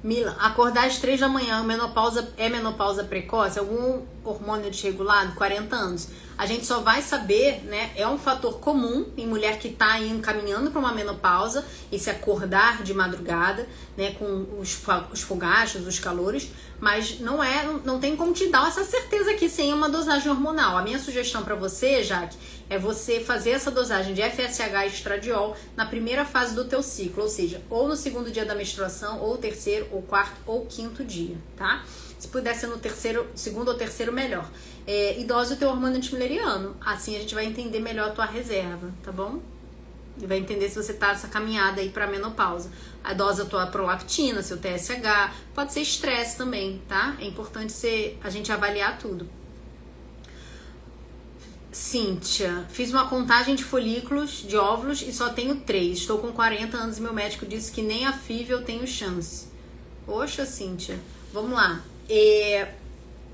Mila, acordar às 3 da manhã, menopausa precoce? Algum hormônio desregulado? 40 anos. A gente só vai saber, né? É um fator comum em mulher que tá aí encaminhando para uma menopausa, esse acordar de madrugada, né? Com os fogachos, os calores, mas não tem como te dar essa certeza aqui sem uma dosagem hormonal. A minha sugestão para você, Jaque, é você fazer essa dosagem de FSH e estradiol na primeira fase do teu ciclo, ou seja, ou no segundo dia da menstruação, ou terceiro, ou quarto, ou quinto dia, tá? Se puder ser no segundo ou terceiro, melhor. E dose o teu hormônio antimileriano. Assim a gente vai entender melhor a tua reserva, tá bom? E vai entender se você tá nessa caminhada aí pra menopausa. A dose a tua prolactina, seu TSH, pode ser estresse também, tá? É importante a gente avaliar tudo. Cíntia, fiz uma contagem de folículos, de óvulos e só tenho 3. Estou com 40 anos e meu médico disse que nem a FIV eu tenho chance. Poxa, Cíntia, vamos lá.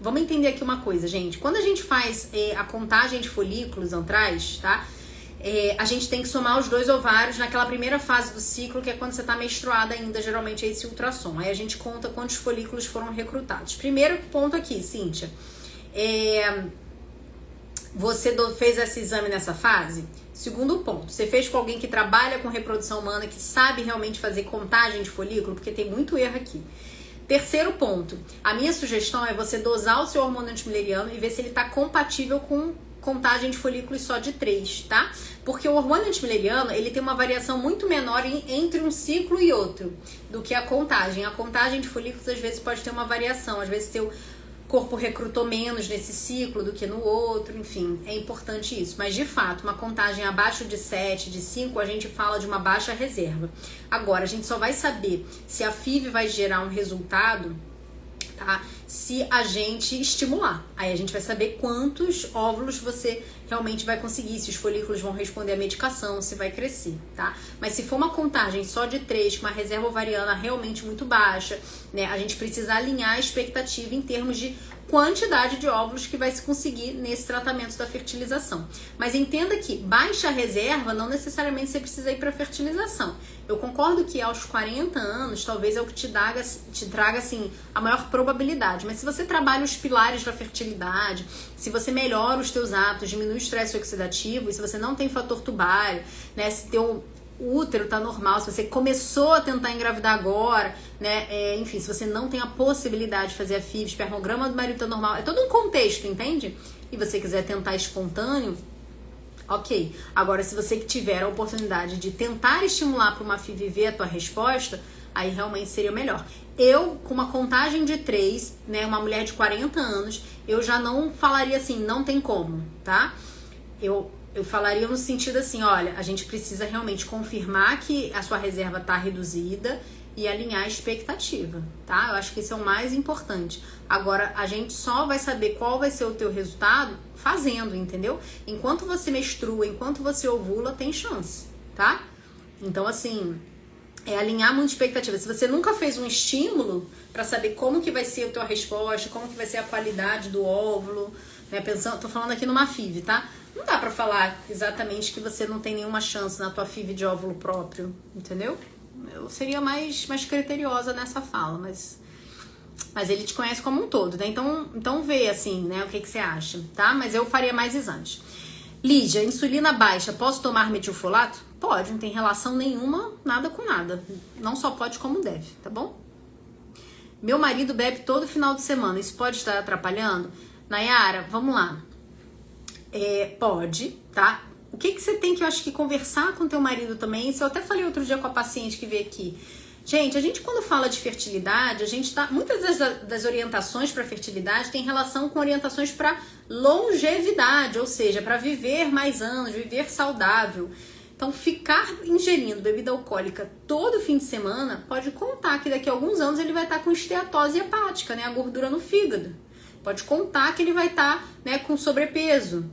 Vamos entender aqui uma coisa, gente. Quando a gente faz a contagem de folículos antrais, tá? A gente tem que somar os 2 ovários naquela primeira fase do ciclo, que é quando você tá menstruada ainda, geralmente é esse ultrassom. Aí a gente conta quantos folículos foram recrutados. Primeiro ponto aqui, Cíntia. Você fez esse exame nessa fase? Segundo ponto, você fez com alguém que trabalha com reprodução humana, que sabe realmente fazer contagem de folículo, porque tem muito erro aqui. Terceiro ponto, a minha sugestão é você dosar o seu hormônio antimileriano e ver se ele está compatível com contagem de folículos só de 3, tá? Porque o hormônio antimileriano, ele tem uma variação muito menor entre um ciclo e outro do que a contagem. A contagem de folículos às vezes pode ter uma variação, às vezes teu corpo recrutou menos nesse ciclo do que no outro, enfim, é importante isso. Mas, de fato, uma contagem abaixo de 7, de 5, a gente fala de uma baixa reserva. Agora, a gente só vai saber se a FIV vai gerar um resultado, tá? se a gente estimular. Aí a gente vai saber quantos óvulos você realmente vai conseguir, se os folículos vão responder à medicação, se vai crescer, tá? Mas se for uma contagem só de 3, com uma reserva ovariana realmente muito baixa, né, a gente precisa alinhar a expectativa em termos de quantidade de óvulos que vai se conseguir nesse tratamento da fertilização. Mas entenda que baixa reserva não necessariamente você precisa ir para fertilização. Eu concordo que aos 40 anos talvez é o que te traga assim, a maior probabilidade. Mas se você trabalha os pilares da fertilidade, se você melhora os teus hábitos, diminui o estresse oxidativo, e se você não tem fator tubário, né, se teu o útero tá normal, se você começou a tentar engravidar agora, né, enfim, se você não tem a possibilidade de fazer a FIV, espermograma do marido tá normal, é todo um contexto, entende? E você quiser tentar espontâneo, ok. Agora, se você tiver a oportunidade de tentar estimular para uma FIV ver a tua resposta, aí realmente seria melhor. Eu, com uma contagem de 3, né, uma mulher de 40 anos, eu já não falaria assim, não tem como, tá? Eu falaria no sentido assim, olha, a gente precisa realmente confirmar que a sua reserva está reduzida e alinhar a expectativa, tá? Eu acho que isso é o mais importante. Agora, a gente só vai saber qual vai ser o teu resultado fazendo, entendeu? Enquanto você menstrua, enquanto você ovula, tem chance, tá? Então, assim, é alinhar muito expectativa. Se você nunca fez um estímulo para saber como que vai ser a tua resposta, como que vai ser a qualidade do óvulo, né? Tô falando aqui numa FIV, tá? Não dá pra falar exatamente que você não tem nenhuma chance na tua FIV de óvulo próprio, entendeu? Eu seria mais criteriosa nessa fala, mas ele te conhece como um todo, né? Então vê assim, né, o que você acha, tá? Mas eu faria mais exames. Lídia, insulina baixa, posso tomar metilfolato? Pode, não tem relação nenhuma, nada com nada. Não só pode como deve, tá bom? Meu marido bebe todo final de semana, isso pode estar atrapalhando? Nayara, vamos lá. Pode, tá? O que você tem que, eu acho que, conversar com teu marido também, isso eu até falei outro dia com a paciente que veio aqui. Gente, a gente quando fala de fertilidade, a gente tá, muitas das orientações para fertilidade tem relação com orientações para longevidade, ou seja, para viver mais anos, viver saudável. Então, ficar ingerindo bebida alcoólica todo fim de semana pode contar que daqui a alguns anos ele vai estar com esteatose hepática, né, a gordura no fígado. Pode contar que ele vai estar, né, com sobrepeso.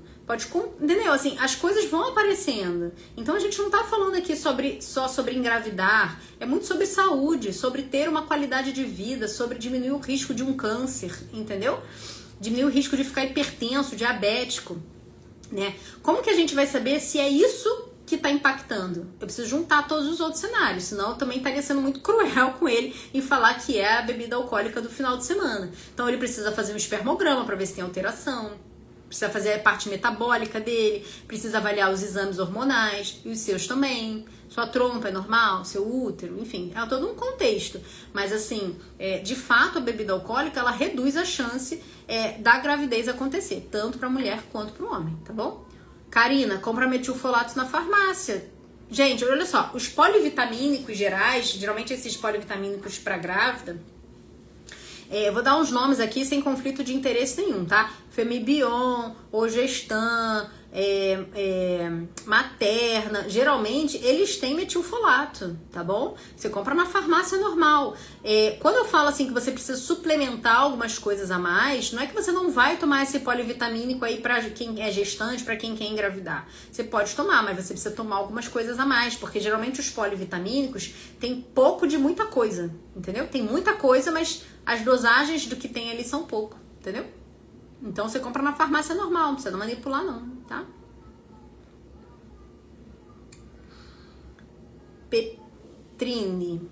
Entendeu? Assim, as coisas vão aparecendo. Então a gente não tá falando aqui só sobre engravidar. É muito sobre saúde, sobre ter uma qualidade de vida, sobre diminuir o risco de um câncer, entendeu? Diminuir o risco de ficar hipertenso, diabético, né? Como que a gente vai saber se é isso que tá impactando? Eu preciso juntar todos os outros cenários, senão eu também estaria sendo muito cruel com ele em falar que é a bebida alcoólica do final de semana. Então ele precisa fazer um espermograma para ver se tem alteração, precisa fazer a parte metabólica dele, precisa avaliar os exames hormonais, e os seus também. Sua trompa é normal, seu útero, enfim, é todo um contexto. Mas assim, de fato a bebida alcoólica, ela reduz a chance da gravidez acontecer, tanto para mulher quanto para o homem, tá bom? Karina, compra metilfolato na farmácia. Gente, olha só, os polivitamínicos gerais, geralmente esses polivitamínicos para grávida, eu vou dar uns nomes aqui sem conflito de interesse nenhum, tá? Femibion, Ogestan, Materna, geralmente eles têm metilfolato, tá bom? Você compra na farmácia normal. Quando eu falo assim que você precisa suplementar algumas coisas a mais, não é que você não vai tomar esse polivitamínico aí pra quem é gestante, pra quem quer engravidar. Você pode tomar, mas você precisa tomar algumas coisas a mais, porque geralmente os polivitamínicos tem pouco de muita coisa, entendeu? Tem muita coisa, mas as dosagens do que tem ali são pouco, entendeu? Então você compra na farmácia normal, não precisa manipular não, tá? Petrine,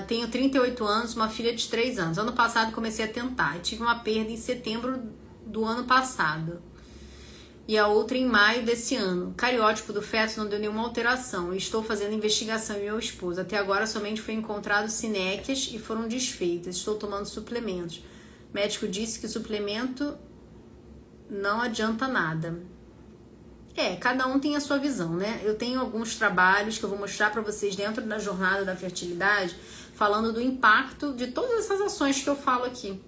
tenho 38 anos, uma filha de 3 anos. Ano passado comecei a tentar e tive uma perda em setembro do ano passado e a outra em maio desse ano. Cariótipo do feto não deu nenhuma alteração. Estou fazendo investigação em meu esposo. Até agora somente foi encontrado sinéquias e foram desfeitas. Estou tomando suplementos. O médico disse que suplemento não adianta nada. Cada um tem a sua visão, né? Eu tenho alguns trabalhos que eu vou mostrar pra vocês dentro da jornada da fertilidade, falando do impacto de todas essas ações que eu falo aqui.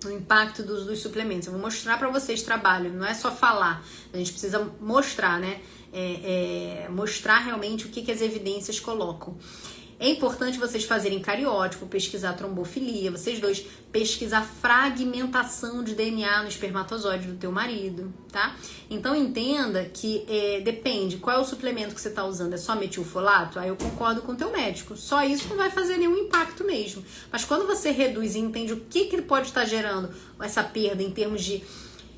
O impacto dos suplementos. Eu vou mostrar pra vocês trabalho, não é só falar. A gente precisa mostrar, né? Mostrar realmente o que as evidências colocam. É importante vocês fazerem cariótipo, pesquisar trombofilia, vocês dois pesquisar fragmentação de DNA no espermatozoide do teu marido, tá? Então entenda que depende, qual é o suplemento que você tá usando, é só metilfolato? Aí eu concordo com o teu médico, só isso não vai fazer nenhum impacto mesmo. Mas quando você reduz e entende o que ele pode estar gerando essa perda em termos de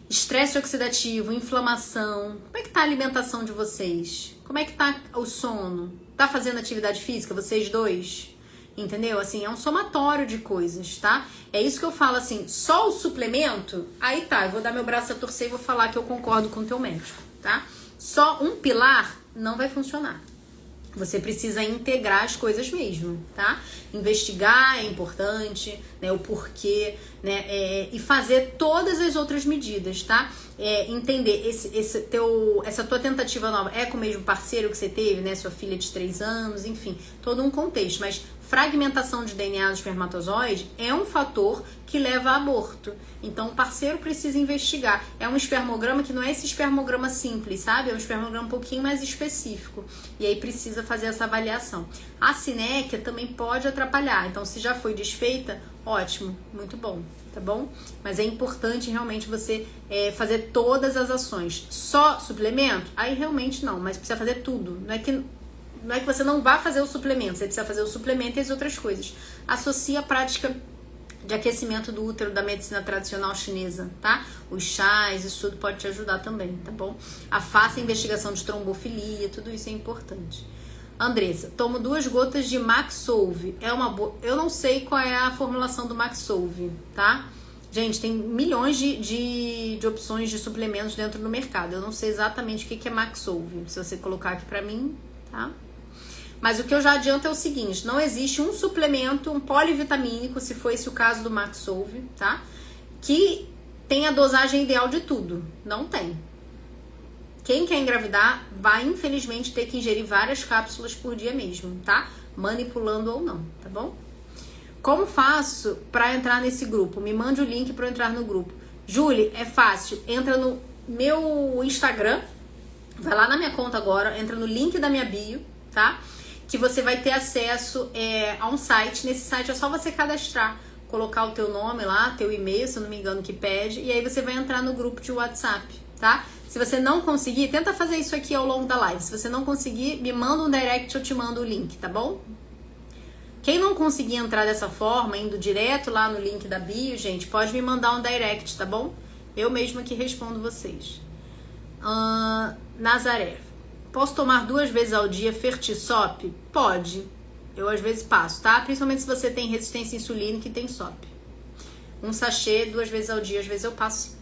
estresse oxidativo, inflamação, como é que tá a alimentação de vocês? Como é que tá o sono? Tá fazendo atividade física, vocês dois? Entendeu? Assim, é um somatório de coisas, tá? É isso que eu falo, assim, só o suplemento, aí tá, eu vou dar meu braço a torcer e vou falar que eu concordo com o teu médico, tá? Só um pilar não vai funcionar. Você precisa integrar as coisas mesmo, tá? Investigar é importante, né? O porquê, né? E fazer todas as outras medidas, tá? Entender essa tua tentativa nova é com o mesmo parceiro que você teve, né? Sua filha de 3 anos, enfim, todo um contexto. Mas fragmentação de DNA do espermatozoide é um fator que leva a aborto. Então o parceiro precisa investigar. É um espermograma que não é esse espermograma simples, sabe? É um espermograma um pouquinho mais específico. E aí precisa fazer essa avaliação. A sinéquia também pode atrapalhar. Então se já foi desfeita, ótimo, muito bom, tá bom? Mas é importante realmente você fazer todas as ações. Só suplemento? Aí realmente não, mas precisa fazer tudo. Não é que você não vá fazer o suplemento, você precisa fazer o suplemento e as outras coisas. Associa a prática de aquecimento do útero da medicina tradicional chinesa, tá? Os chás, isso tudo pode te ajudar também, tá bom? Faça a investigação de trombofilia, tudo isso é importante. Andressa, tomo 2 gotas de Maxolve. Eu não sei qual é a formulação do Maxolve, tá? Gente, tem milhões de opções de suplementos dentro do mercado. Eu não sei exatamente o que é Maxolve. Se você colocar aqui pra mim, tá? Mas o que eu já adianto é o seguinte, não existe um suplemento, um polivitamínico, se for esse o caso do Maxolve, tá? Que tem a dosagem ideal de tudo. Não tem. Quem quer engravidar vai, infelizmente, ter que ingerir várias cápsulas por dia mesmo, tá? Manipulando ou não, tá bom? Como faço pra entrar nesse grupo? Me mande o link pra eu entrar no grupo. Julie, é fácil. Entra no meu Instagram, vai lá na minha conta agora, entra no link da minha bio, tá? Que você vai ter acesso a um site. Nesse site é só você cadastrar, colocar o teu nome lá, teu e-mail, se eu não me engano, que pede, e aí você vai entrar no grupo de WhatsApp, tá? Se você não conseguir, tenta fazer isso aqui ao longo da live. Se você não conseguir, me manda um direct, eu te mando o link, tá bom? Quem não conseguir entrar dessa forma, indo direto lá no link da bio, gente, pode me mandar um direct, tá bom? Eu mesma que respondo vocês. Nazaré, posso tomar 2 vezes ao dia Fertisop? Pode. Eu às vezes passo, tá? Principalmente se você tem resistência insulínica e tem SOP. Um sachê 2 vezes ao dia, às vezes eu passo.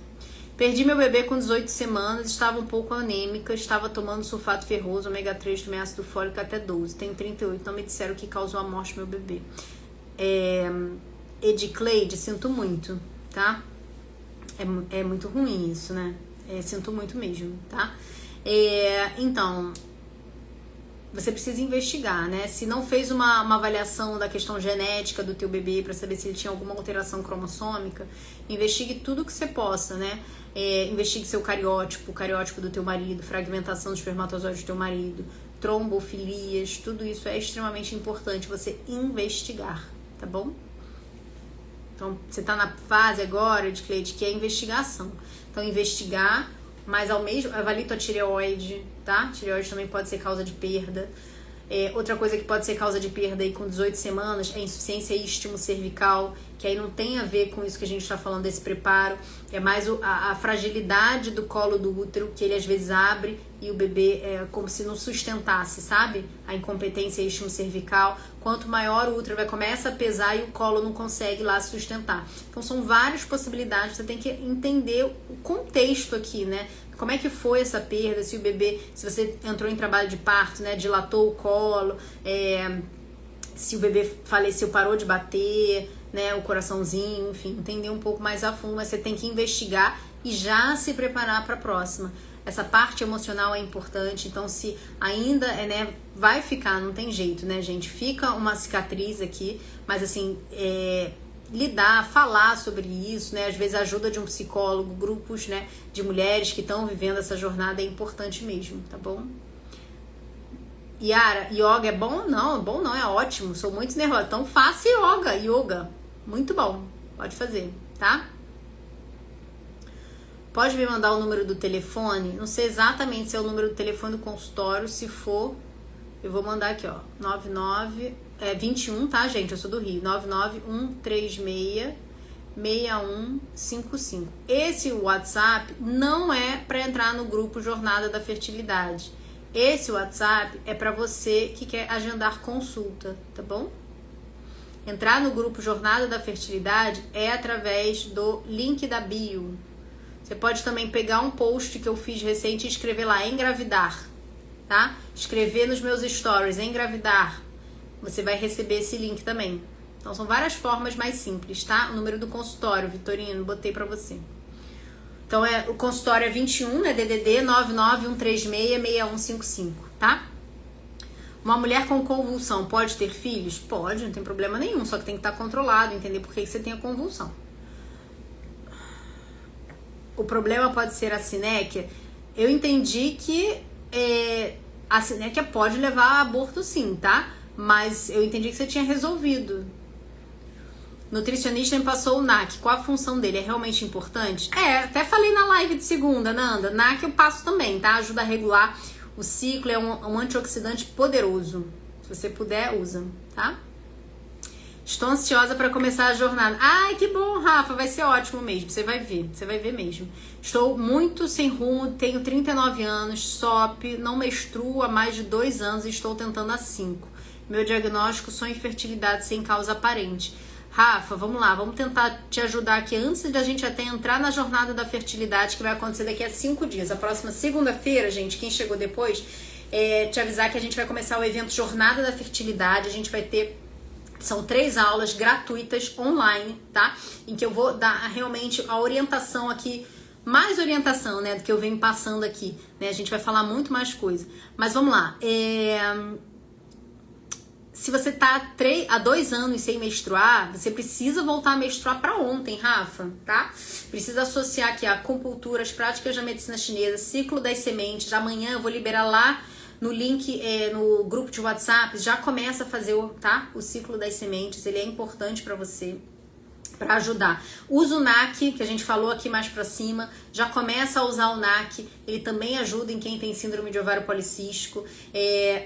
Perdi meu bebê com 18 semanas, estava um pouco anêmica, estava tomando sulfato ferroso, ômega 3, também ácido fólico até 12. Tenho 38, não me disseram o que causou a morte do meu bebê. Edicleide, sinto muito, tá? É muito ruim isso, né? Sinto muito mesmo, tá? Então, você precisa investigar, né? Se não fez uma avaliação da questão genética do teu bebê para saber se ele tinha alguma alteração cromossômica, investigue tudo que você possa, né? Investigue seu cariótipo, o cariótipo do teu marido, fragmentação do espermatozoide do teu marido, trombofilias, tudo isso é extremamente importante você investigar, tá bom? Então, você tá na fase agora de Cleide, que é investigação. Então, investigar, mas ao mesmo, avalie tua tireoide, tá? Tireoide também pode ser causa de perda. Outra coisa que pode ser causa de perda aí com 18 semanas é insuficiência istmo-cervical, que aí não tem a ver com isso que a gente está falando desse preparo, é mais a fragilidade do colo do útero, que ele às vezes abre e o bebê é como se não sustentasse, sabe? A incompetência istmo-cervical. Quanto maior o útero começa a pesar e o colo não consegue lá sustentar. Então são várias possibilidades, você tem que entender o contexto aqui, né? Como é que foi essa perda, se o bebê, se você entrou em trabalho de parto, né, dilatou o colo, se o bebê faleceu, parou de bater, né, o coraçãozinho, enfim, entender um pouco mais a fundo, mas você tem que investigar e já se preparar para a próxima. Essa parte emocional é importante, então se ainda, né, vai ficar, não tem jeito, né, gente, fica uma cicatriz aqui, mas assim, lidar, falar sobre isso, né? Às vezes a ajuda de um psicólogo, grupos, né, de mulheres que estão vivendo essa jornada é importante mesmo, tá bom? Yara, yoga é bom? Não, é bom não, é ótimo. Sou muito nervosa. Então faça yoga. Muito bom. Pode fazer, tá? Pode me mandar o número do telefone? Não sei exatamente se é o número do telefone do consultório. Se for, eu vou mandar aqui, ó. 21, tá, gente? Eu sou do Rio. 991366155. Esse WhatsApp não é para entrar no grupo Jornada da Fertilidade. Esse WhatsApp é para você que quer agendar consulta, tá bom? Entrar no grupo Jornada da Fertilidade é através do link da bio. Você pode também pegar um post que eu fiz recente e escrever lá, engravidar, tá? Escrever nos meus stories, engravidar. Você vai receber esse link também. Então são várias formas mais simples, tá? O número do consultório, Vitorino, botei pra você. Então o consultório é 21, né? DDD 991366155, tá? Uma mulher com convulsão pode ter filhos? Pode, não tem problema nenhum, só que tem que estar controlado, entender por que você tem a convulsão. O problema pode ser a sinéquia. Eu entendi que a sinéquia pode levar a aborto sim, tá? Mas eu entendi que você tinha resolvido. Nutricionista me passou o NAC. Qual a função dele? É realmente importante? Até falei na live de segunda, Nanda. NAC eu passo também, tá? Ajuda a regular o ciclo, é um antioxidante poderoso. Se você puder, usa, tá? Estou ansiosa para começar a jornada. Ai, que bom, Rafa, vai ser ótimo mesmo. Você vai ver mesmo. Estou muito sem rumo, tenho 39 anos, SOP, não menstruo há mais de 2 anos e estou tentando há 5. Meu diagnóstico, só infertilidade sem causa aparente. Rafa, vamos lá, vamos tentar te ajudar aqui antes da gente até entrar na jornada da fertilidade, que vai acontecer daqui a 5 dias. A próxima segunda-feira, gente, quem chegou depois, te avisar que a gente vai começar o evento Jornada da Fertilidade. A gente vai ter, são 3 aulas gratuitas online, tá? Em que eu vou dar realmente a orientação aqui, mais orientação, né, do que eu venho passando aqui, né? A gente vai falar muito mais coisa. Mas vamos lá, se você tá há 2 anos sem menstruar, você precisa voltar a menstruar para ontem, Rafa, tá? Precisa associar aqui a acupuntura, as práticas da medicina chinesa, ciclo das sementes. Amanhã eu vou liberar lá no link, no grupo de WhatsApp, já começa a fazer o ciclo das sementes. Ele é importante para você, para ajudar. Usa o NAC, que a gente falou aqui mais pra cima, já começa a usar o NAC, ele também ajuda em quem tem síndrome de ovário policístico.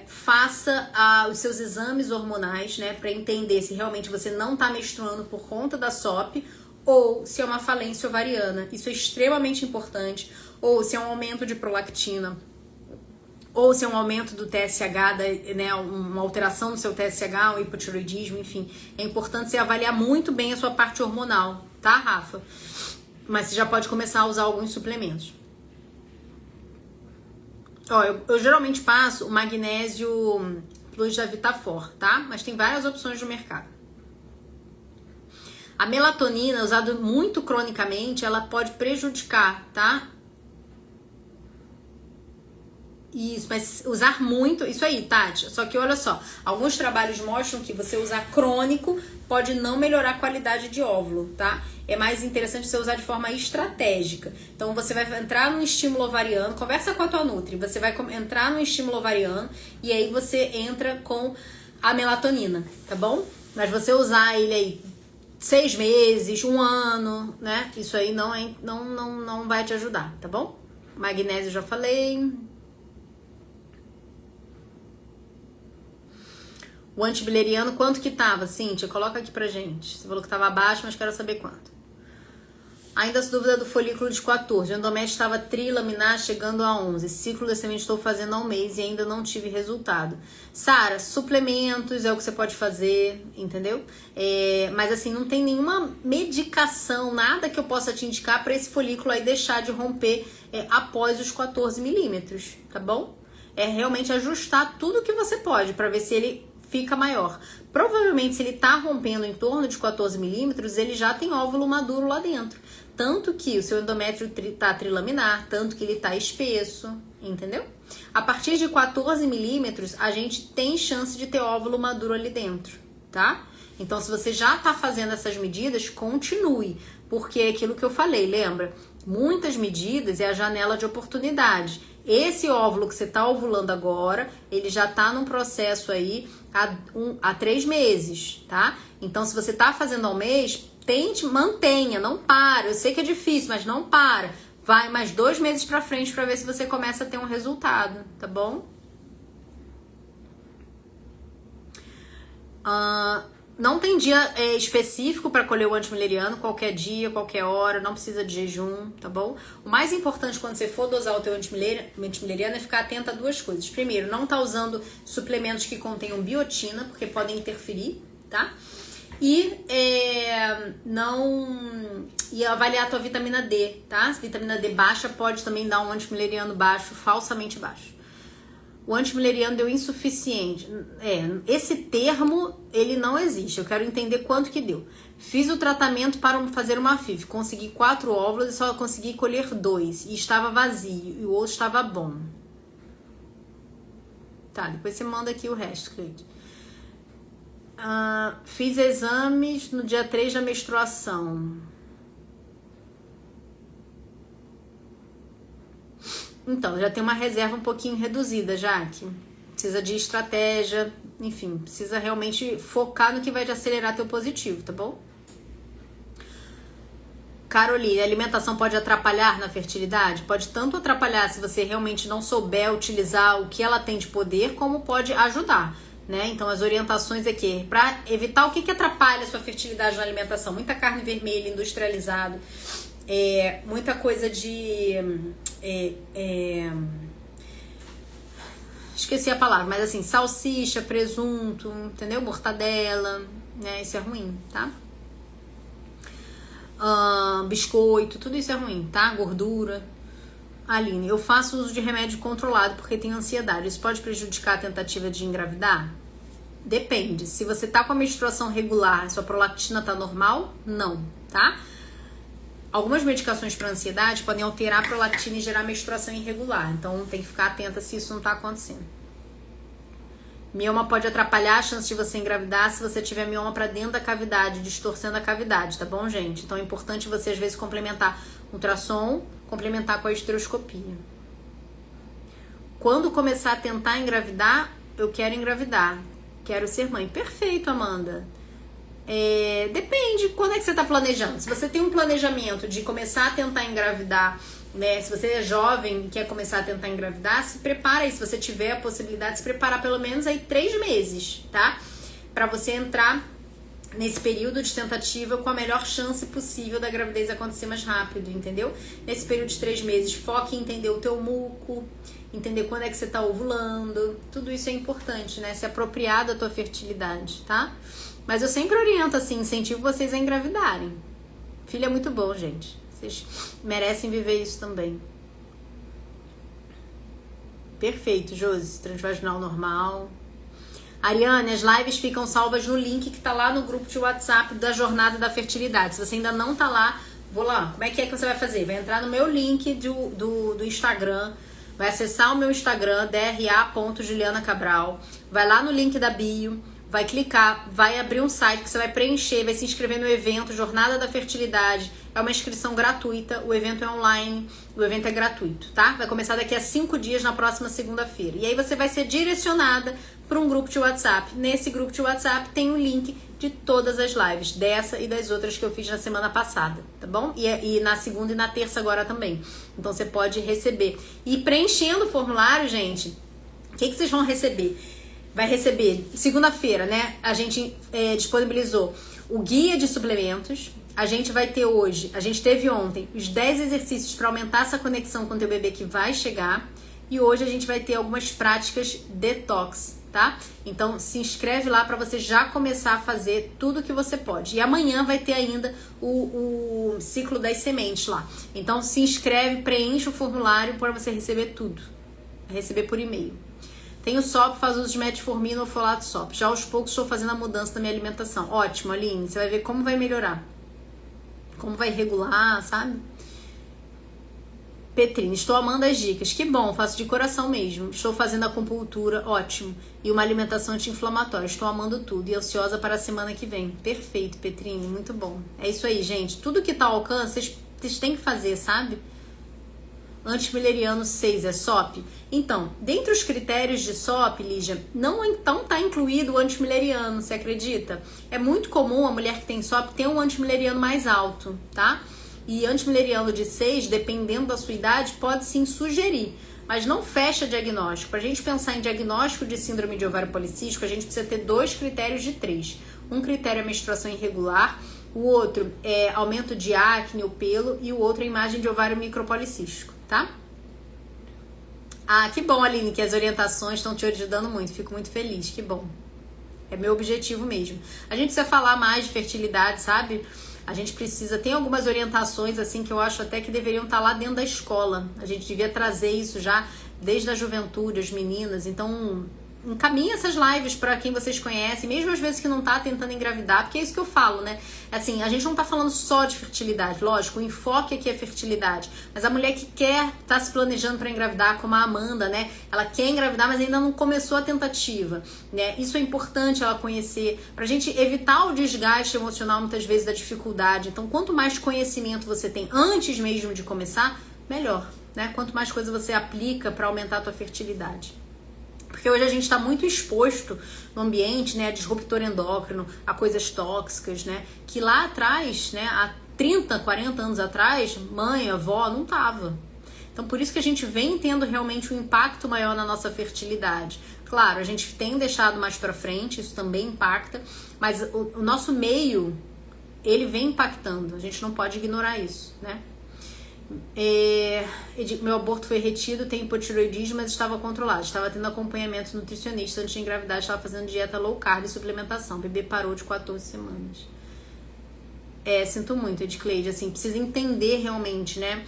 Faça os seus exames hormonais, né, para entender se realmente você não tá menstruando por conta da SOP ou se é uma falência ovariana. Isso é extremamente importante. Ou se é um aumento de prolactina, ou se é um aumento do TSH, né, uma alteração no seu TSH, um hipotiroidismo, enfim. É importante você avaliar muito bem a sua parte hormonal, tá, Rafa? Mas você já pode começar a usar alguns suplementos. Ó, eu geralmente passo o magnésio plus da Vitafor, tá? Mas tem várias opções no mercado. A melatonina, usada muito cronicamente, ela pode prejudicar, tá? Isso, mas usar muito, isso aí, Tati. Só que olha só, alguns trabalhos mostram que você usar crônico pode não melhorar a qualidade de óvulo, tá? É mais interessante você usar de forma estratégica. Então você vai entrar num estímulo ovariano, conversa com a tua Nutri, você vai entrar num estímulo ovariano e aí você entra com a melatonina, tá bom? Mas você usar ele aí 6 meses, 1 ano, né? Isso aí não vai te ajudar, tá bom? Magnésio já falei. O antibileriano, quanto que tava, Cíntia? Coloca aqui pra gente. Você falou que tava abaixo, mas quero saber quanto. Ainda as dúvidas do folículo de 14. O endométrio estava trilaminar, chegando a 11. Ciclo de semente estou fazendo há 1 mês e ainda não tive resultado. Sara, suplementos é o que você pode fazer, entendeu? Mas assim, não tem nenhuma medicação, nada que eu possa te indicar para esse folículo aí deixar de romper após os 14 milímetros, tá bom? É realmente ajustar tudo que você pode para ver se ele fica maior. Provavelmente, se ele tá rompendo em torno de 14 milímetros, ele já tem óvulo maduro lá dentro. Tanto que o seu endométrio tá trilaminar, tanto que ele tá espesso, entendeu? A partir de 14 milímetros, a gente tem chance de ter óvulo maduro ali dentro, tá? Então, se você já tá fazendo essas medidas, continue. Porque é aquilo que eu falei, lembra? Muitas medidas é a janela de oportunidade. Esse óvulo que você tá ovulando agora, ele já tá num processo aí há 3 meses, tá? Então, se você tá fazendo ao mês, mantenha, não para. Eu sei que é difícil, mas não para. Vai mais 2 meses pra frente pra ver se você começa a ter um resultado, tá bom? Não tem dia específico para colher o antimileriano, qualquer dia, qualquer hora, não precisa de jejum, tá bom? O mais importante quando você for dosar o teu antimileriano é ficar atento a 2 coisas. Primeiro, não tá usando suplementos que contenham biotina, porque podem interferir, tá? E avaliar a tua vitamina D, tá? Se vitamina D baixa pode também dar um antimileriano baixo, falsamente baixo. O antimileriano deu insuficiente. Esse termo, ele não existe. Eu quero entender quanto que deu. Fiz o tratamento para fazer uma FIV. Consegui 4 óvulos e só consegui colher 2. E estava vazio. E o outro estava bom. Tá, depois você manda aqui o resto, Cleide. Fiz exames no dia 3 da menstruação. Então, já tem uma reserva um pouquinho reduzida, Jaque. Precisa de estratégia, enfim, precisa realmente focar no que vai te acelerar teu positivo, tá bom? Caroline, a alimentação pode atrapalhar na fertilidade? Pode tanto atrapalhar se você realmente não souber utilizar o que ela tem de poder, como pode ajudar, né? Então, as orientações aqui, para evitar o que atrapalha a sua fertilidade na alimentação. Muita carne vermelha, industrializado, muita coisa de... esqueci a palavra, mas assim, salsicha, presunto, entendeu? Mortadela, né? Isso é ruim, tá? Biscoito, tudo isso é ruim, tá? Gordura. Aline, eu faço uso de remédio controlado porque tenho ansiedade. Isso pode prejudicar a tentativa de engravidar? Depende. Se você tá com a menstruação regular, sua prolactina tá normal, não, tá? Algumas medicações para ansiedade podem alterar a prolactina e gerar menstruação irregular. Então tem que ficar atenta se isso não tá acontecendo. Mioma pode atrapalhar a chance de você engravidar se você tiver mioma para dentro da cavidade, distorcendo a cavidade, tá bom, gente? Então é importante você às vezes complementar ultrassom, complementar com a estereoscopia. Quando começar a tentar engravidar, eu quero engravidar. Quero ser mãe. Perfeito, Amanda. Depende, quando é que você tá planejando? Se você tem um planejamento de começar a tentar engravidar, né? Se você é jovem e quer começar a tentar engravidar, se prepara aí. Se você tiver a possibilidade de se preparar pelo menos aí 3 meses, tá? Pra você entrar nesse período de tentativa com a melhor chance possível da gravidez acontecer mais rápido, entendeu? Nesse período de 3 meses, foque em entender o teu muco, entender quando é que você tá ovulando. Tudo isso é importante, né? Se apropriar da tua fertilidade, tá? Mas eu sempre oriento, assim, incentivo vocês a engravidarem. Filho é muito bom, gente. Vocês merecem viver isso também. Perfeito, Josi. Transvaginal normal. Ariane, as lives ficam salvas no link que tá lá no grupo de WhatsApp da Jornada da Fertilidade. Se você ainda não tá lá, vou lá. Como é que você vai fazer? Vai entrar no meu link do Instagram, vai acessar o meu Instagram, dra.julianacabral, vai lá no link da bio, vai clicar, vai abrir um site que você vai preencher, vai se inscrever no evento Jornada da Fertilidade. É uma inscrição gratuita, o evento é online, o evento é gratuito, tá? Vai começar daqui a 5 dias, na próxima segunda-feira. E aí você vai ser direcionada para um grupo de WhatsApp. Nesse grupo de WhatsApp tem um link de todas as lives, dessa e das outras que eu fiz na semana passada, tá bom? E na segunda e na terça agora também. Então você pode receber. E preenchendo o formulário, gente, o que vocês vão receber? Vai receber, segunda-feira, né? A gente disponibilizou o guia de suplementos. A gente vai ter hoje, a gente teve ontem, os 10 exercícios para aumentar essa conexão com o teu bebê que vai chegar. E hoje a gente vai ter algumas práticas detox, tá? Então se inscreve lá para você já começar a fazer tudo que você pode. E amanhã vai ter ainda o ciclo das sementes lá. Então se inscreve, preenche o formulário para você receber tudo. Receber por e-mail. Tem o SOP, faz uso de metformina ou folato SOP. Já aos poucos estou fazendo a mudança da minha alimentação. Ótimo, Aline. Você vai ver como vai melhorar. Como vai regular, sabe? Petrine, estou amando as dicas. Que bom, faço de coração mesmo. Estou fazendo acupuntura, ótimo. E uma alimentação anti-inflamatória. Estou amando tudo e ansiosa para a semana que vem. Perfeito, Petrine, muito bom. É isso aí, gente. Tudo que tá ao alcance, vocês têm que fazer, sabe? Antimileriano 6 é SOP? Então, dentre os critérios de SOP, Lígia, não então tá incluído o antimileriano, você acredita? É muito comum a mulher que tem SOP ter um antimileriano mais alto, tá? E antimileriano de 6, dependendo da sua idade, pode sim sugerir, mas não fecha diagnóstico. Para a gente pensar em diagnóstico de síndrome de ovário policístico, a gente precisa ter 2 critérios de 3. Um critério é menstruação irregular, o outro é aumento de acne ou pelo e o outro é imagem de ovário micropolicístico, tá? Ah, que bom, Aline, que as orientações estão te ajudando muito. Fico muito feliz, que bom. É meu objetivo mesmo. A gente precisa falar mais de fertilidade, sabe? A gente precisa... Tem algumas orientações, assim, que eu acho até que deveriam estar lá dentro da escola. A gente devia trazer isso já desde a juventude, as meninas. Então, encaminha essas lives para quem vocês conhecem, mesmo às vezes que não tá tentando engravidar, porque é isso que eu falo, né? Assim, a gente não tá falando só de fertilidade, lógico, o enfoque aqui é fertilidade, mas a mulher que tá se planejando para engravidar, como a Amanda, né? Ela quer engravidar, mas ainda não começou a tentativa, né? Isso é importante ela conhecer, pra gente evitar o desgaste emocional, muitas vezes, da dificuldade. Então, quanto mais conhecimento você tem antes mesmo de começar, melhor, né? Quanto mais coisa você aplica para aumentar a tua fertilidade. Porque hoje a gente está muito exposto no ambiente, né, a disruptor endócrino, a coisas tóxicas, né, que lá atrás, né, há 30, 40 anos atrás, mãe, avó, não tava. Então, por isso que a gente vem tendo realmente um impacto maior na nossa fertilidade. Claro, a gente tem deixado mais para frente, isso também impacta, mas o nosso meio, ele vem impactando, a gente não pode ignorar isso, né? Meu aborto foi retido, tenho hipotiroidismo, mas estava controlado, estava tendo acompanhamento nutricionista antes de engravidar, estava fazendo dieta low carb e suplementação, o bebê parou de 14 semanas. Sinto muito, Edcleide, assim, precisa entender realmente, né?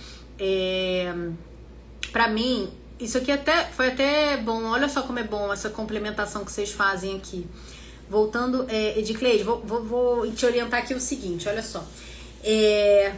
Pra mim, isso aqui foi até bom, olha só como é bom essa complementação que vocês fazem aqui. Voltando, Edcleide, vou te orientar aqui o seguinte, olha só.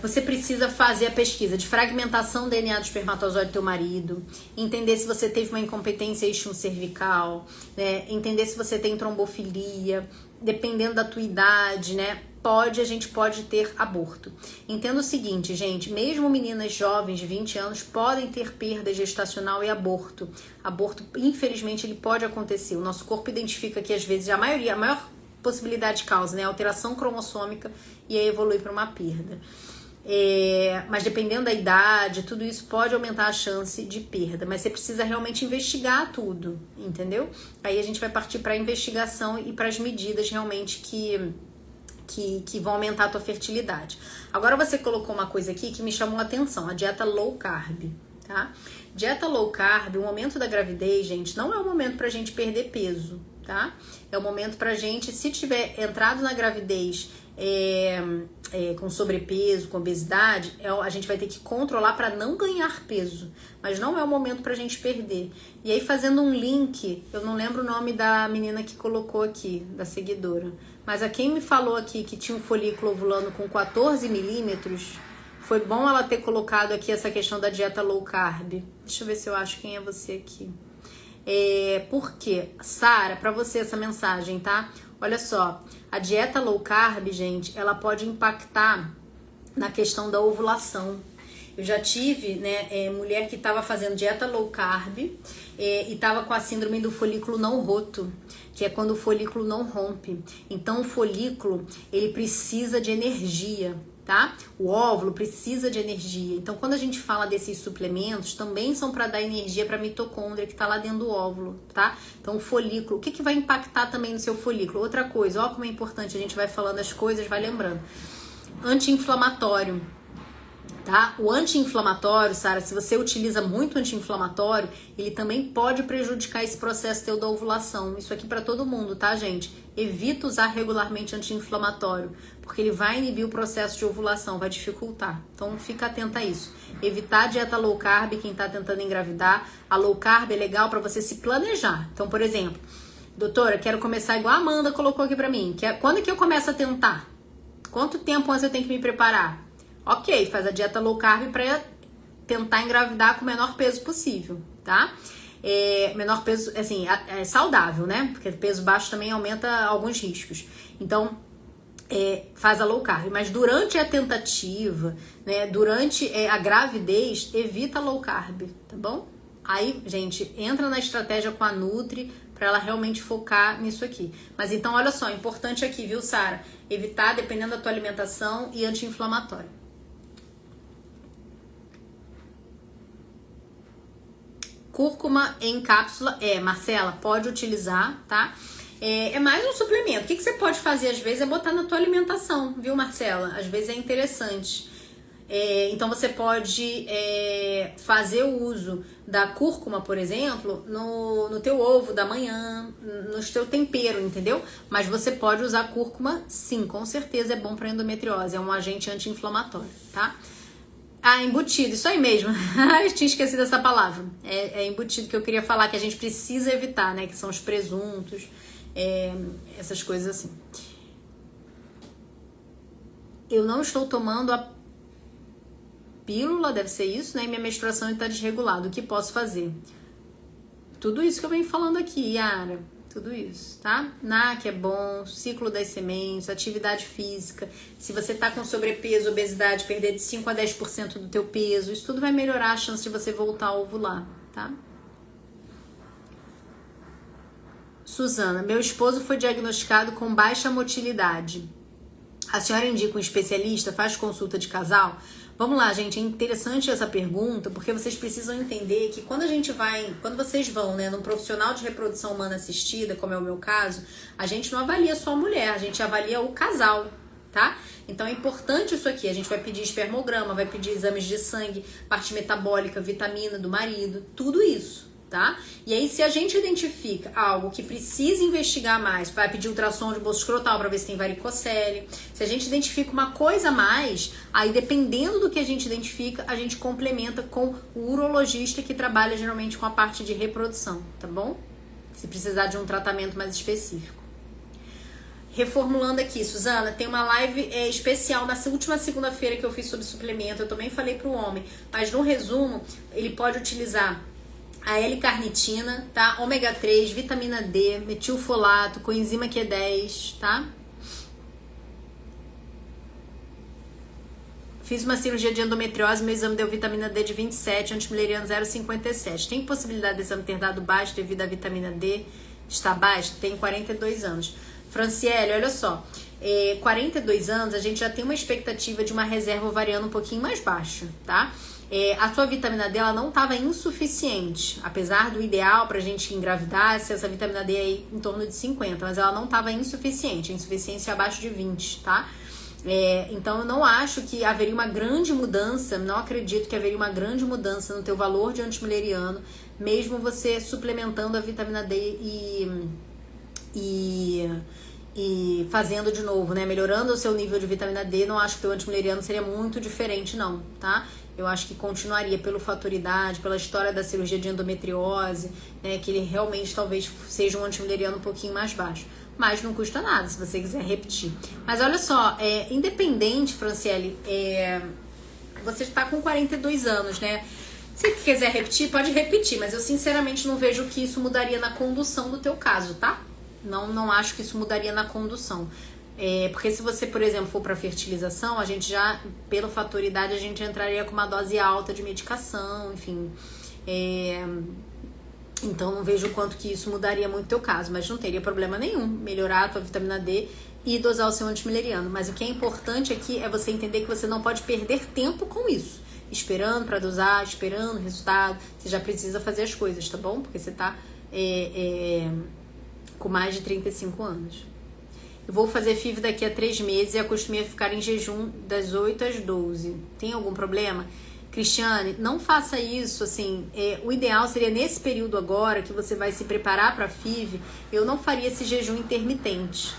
Você precisa fazer a pesquisa de fragmentação do DNA do espermatozoide do teu marido, entender se você teve uma incompetência istmo-cervical, né? Entender se você tem trombofilia, dependendo da tua idade, né? A gente pode ter aborto. Entenda o seguinte, gente, mesmo meninas jovens de 20 anos podem ter perda gestacional e aborto. Aborto, infelizmente, ele pode acontecer. O nosso corpo identifica que às vezes a maior possibilidade de causa, né? Alteração cromossômica e aí evolui para uma perda. Mas dependendo da idade, tudo isso pode aumentar a chance de perda. Mas você precisa realmente investigar tudo, entendeu? Aí a gente vai partir para a investigação e para as medidas realmente que vão aumentar a tua fertilidade. Agora você colocou uma coisa aqui que me chamou a atenção, a dieta low carb, tá? Dieta low carb, o momento da gravidez, gente, não é o momento pra gente perder peso, tá? É o momento pra gente, se tiver entrado na gravidez com sobrepeso, com obesidade, a gente vai ter que controlar para não ganhar peso, mas não é o momento pra gente perder. E aí, fazendo um link, eu não lembro o nome da menina que colocou aqui, da seguidora, mas a quem me falou aqui que tinha um folículo ovulando com 14 milímetros, foi bom ela ter colocado aqui essa questão da dieta low carb. Deixa eu ver se eu acho quem é você aqui. Por quê? Sara, pra você essa mensagem, tá? Olha só, a dieta low carb, gente, ela pode impactar na questão da ovulação. Eu já tive, né, mulher que estava fazendo dieta low carb e estava com a síndrome do folículo não roto, que é quando o folículo não rompe. Então, o folículo, ele precisa de energia, tá? O óvulo precisa de energia. Então, quando a gente fala desses suplementos, também são para dar energia para a mitocôndria que está lá dentro do óvulo, tá? Então, o folículo, o que vai impactar também no seu folículo? Outra coisa, ó como é importante, a gente vai falando as coisas, vai lembrando. Anti-inflamatório. Tá? O anti-inflamatório, Sara, se você utiliza muito anti-inflamatório, ele também pode prejudicar esse processo teu da ovulação. Isso aqui para todo mundo, tá, gente? Evita usar regularmente anti-inflamatório, porque ele vai inibir o processo de ovulação, vai dificultar. Então, fica atenta a isso. Evitar a dieta low carb, quem tá tentando engravidar. A low carb é legal para você se planejar. Então, por exemplo, doutora, quero começar igual a Amanda colocou aqui para mim. Quando que eu começo a tentar? Quanto tempo antes eu tenho que me preparar? Ok, faz a dieta low carb para tentar engravidar com o menor peso possível, tá? Menor peso, assim, saudável, né? Porque peso baixo também aumenta alguns riscos. Então, faz a low carb, mas durante a tentativa, né, durante a gravidez, evita low carb, tá bom? Aí, gente, entra na estratégia com a Nutri para ela realmente focar nisso aqui. Mas então, olha só, importante aqui, viu, Sara? Evitar, dependendo da tua alimentação, e anti-inflamatório. Cúrcuma em cápsula, Marcela, pode utilizar, tá? É mais um suplemento. O que você pode fazer às vezes é botar na tua alimentação, viu, Marcela? Às vezes é interessante. Então você pode fazer o uso da cúrcuma, por exemplo, no teu ovo da manhã, no teu tempero, entendeu? Mas você pode usar cúrcuma, sim, com certeza é bom para endometriose, é um agente anti-inflamatório, tá? Embutido, isso aí mesmo. Eu tinha esquecido essa palavra. É embutido que eu queria falar, que a gente precisa evitar, né? Que são os presuntos, essas coisas assim. Eu não estou tomando a pílula, deve ser isso, né? E minha menstruação está desregulada. O que posso fazer? Tudo isso que eu venho falando aqui, Yara. Tudo isso, tá? NAC é bom, ciclo das sementes, atividade física. Se você tá com sobrepeso, obesidade, perder de 5 a 10% do teu peso, isso tudo vai melhorar a chance de você voltar a ovular, tá? Suzana, meu esposo foi diagnosticado com baixa motilidade. A senhora indica um especialista? Faz consulta de casal? Vamos lá, gente, é interessante essa pergunta, porque vocês precisam entender que quando vocês vão, né, num profissional de reprodução humana assistida, como é o meu caso, a gente não avalia só a mulher, a gente avalia o casal, tá? Então é importante isso aqui, a gente vai pedir espermograma, vai pedir exames de sangue, parte metabólica, vitamina do marido, tudo isso. Tá? E aí, se a gente identifica algo que precisa investigar mais, vai pedir ultrassom de bolso escrotal para ver se tem varicocele. Se a gente identifica uma coisa a mais, aí dependendo do que a gente identifica, a gente complementa com o urologista que trabalha geralmente com a parte de reprodução, tá bom? Se precisar de um tratamento mais específico. Reformulando aqui, Suzana, tem uma live especial na última segunda-feira que eu fiz sobre suplemento, eu também falei pro homem, mas no resumo, ele pode utilizar a L-carnitina, tá? Ômega 3, vitamina D, metilfolato, coenzima Q10, tá? Fiz uma cirurgia de endometriose, meu exame deu vitamina D de 27, antimileriano 0,57. Tem possibilidade desse exame ter dado baixo devido à vitamina D estar baixo? Tem 42 anos. Franciele, olha só, 42 anos a gente já tem uma expectativa de uma reserva ovariana um pouquinho mais baixa, tá? A sua vitamina D ela não estava insuficiente, apesar do ideal pra gente engravidar, se essa vitamina D aí em torno de 50, mas ela não estava insuficiente, insuficiência abaixo de 20, tá? Então eu não acho que haveria uma grande mudança, não acredito que haveria uma grande mudança no teu valor de antimileriano, mesmo você suplementando a vitamina D e fazendo de novo, né, melhorando o seu nível de vitamina D, não acho que o teu antimileriano seria muito diferente não, tá? Eu acho que continuaria pelo fator idade, pela história da cirurgia de endometriose, né, que ele realmente talvez seja um antimileriano um pouquinho mais baixo. Mas não custa nada, se você quiser repetir. Mas olha só, independente, Franciele, você está com 42 anos, né? Se quiser repetir, pode repetir, mas eu sinceramente não vejo que isso mudaria na condução do teu caso, tá? Não acho que isso mudaria na condução. Porque se você, por exemplo, for para fertilização, a gente já, pela fator idade, a gente entraria com uma dose alta de medicação, enfim. Então não vejo o quanto que isso mudaria muito o teu caso, mas não teria problema nenhum melhorar a tua vitamina D e dosar o seu antimileriano. Mas o que é importante aqui é você entender que você não pode perder tempo com isso. Esperando para dosar, esperando o resultado. Você já precisa fazer as coisas, tá bom? Porque você tá com mais de 35 anos. Eu vou fazer FIV daqui a 3 meses e acostumei a ficar em jejum das 8 às 12. Tem algum problema? Cristiane, não faça isso, assim, o ideal seria nesse período agora que você vai se preparar para FIV, eu não faria esse jejum intermitente,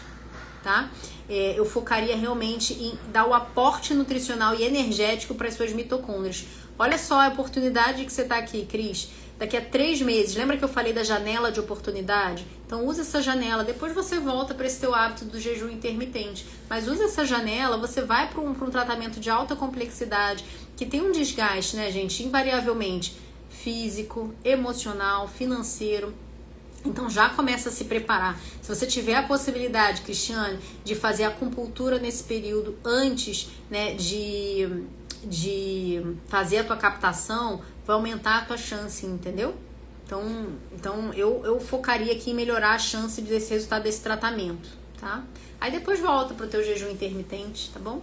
tá? Eu focaria realmente em dar o aporte nutricional e energético para as suas mitocôndrias. Olha só a oportunidade que você tá aqui, Cris. Daqui a 3 meses, lembra que eu falei da janela de oportunidade? Então usa essa janela, depois você volta para esse teu hábito do jejum intermitente. Mas usa essa janela, você vai para um tratamento de alta complexidade, que tem um desgaste, né, gente, invariavelmente, físico, emocional, financeiro. Então já começa a se preparar. Se você tiver a possibilidade, Cristiane, de fazer acupuntura nesse período antes, né, de fazer a tua captação, vai aumentar a tua chance, entendeu? Então eu focaria aqui em melhorar a chance desse resultado desse tratamento, tá? Aí depois volta pro teu jejum intermitente, tá bom?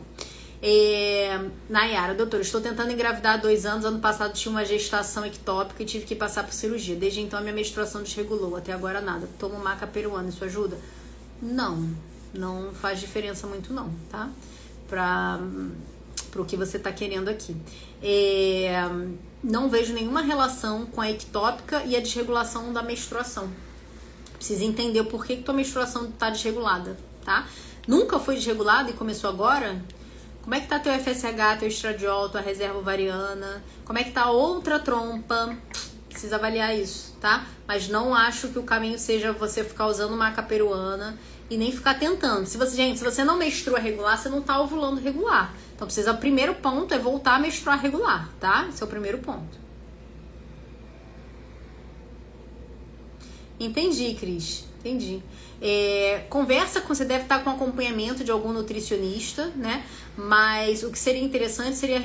Nayara, doutora, estou tentando engravidar há 2 anos. Ano passado tinha uma gestação ectópica e tive que passar por cirurgia. Desde então a minha menstruação desregulou. Até agora nada. Tomo maca peruana, isso ajuda? Não faz diferença muito não, tá? Pro que você tá querendo aqui. Não vejo nenhuma relação com a ectópica e a desregulação da menstruação. Precisa entender o porquê que tua menstruação tá desregulada, tá? Nunca foi desregulada e começou agora? Como é que tá teu FSH, teu estradiol, tua reserva ovariana? Como é que tá a outra trompa? Precisa avaliar isso, tá? Mas não acho que o caminho seja você ficar usando maca peruana e nem ficar tentando. Se você não menstrua regular, você não tá ovulando regular. Então o primeiro ponto é voltar a menstruar regular, tá? Esse é o primeiro ponto. Entendi, Cris. Entendi. Você deve estar com acompanhamento de algum nutricionista, né? Mas o que seria interessante seria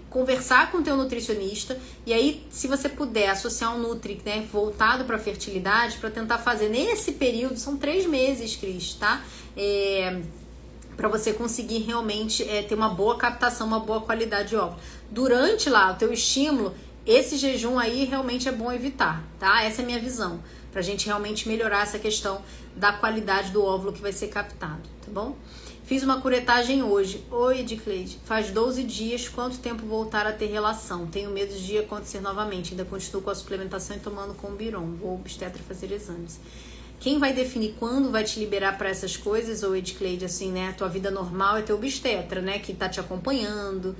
conversar com o teu nutricionista e aí, se você puder associar um nutri, né, voltado para fertilidade, para tentar fazer nesse período, são 3 meses, Cris, tá? Para você conseguir realmente ter uma boa captação, uma boa qualidade de óvulo. Durante lá o teu estímulo, esse jejum aí realmente é bom evitar, tá? Essa é a minha visão, pra gente realmente melhorar essa questão da qualidade do óvulo que vai ser captado, tá bom? Fiz uma curetagem hoje. Oi, Edicleide. Faz 12 dias. Quanto tempo voltar a ter relação? Tenho medo de acontecer novamente. Ainda continuo com a suplementação e tomando Combiron. Vou ao obstetra fazer exames. Quem vai definir quando vai te liberar para essas coisas, ou Edicleide, assim, né? A tua vida normal é teu obstetra, né? Que tá te acompanhando.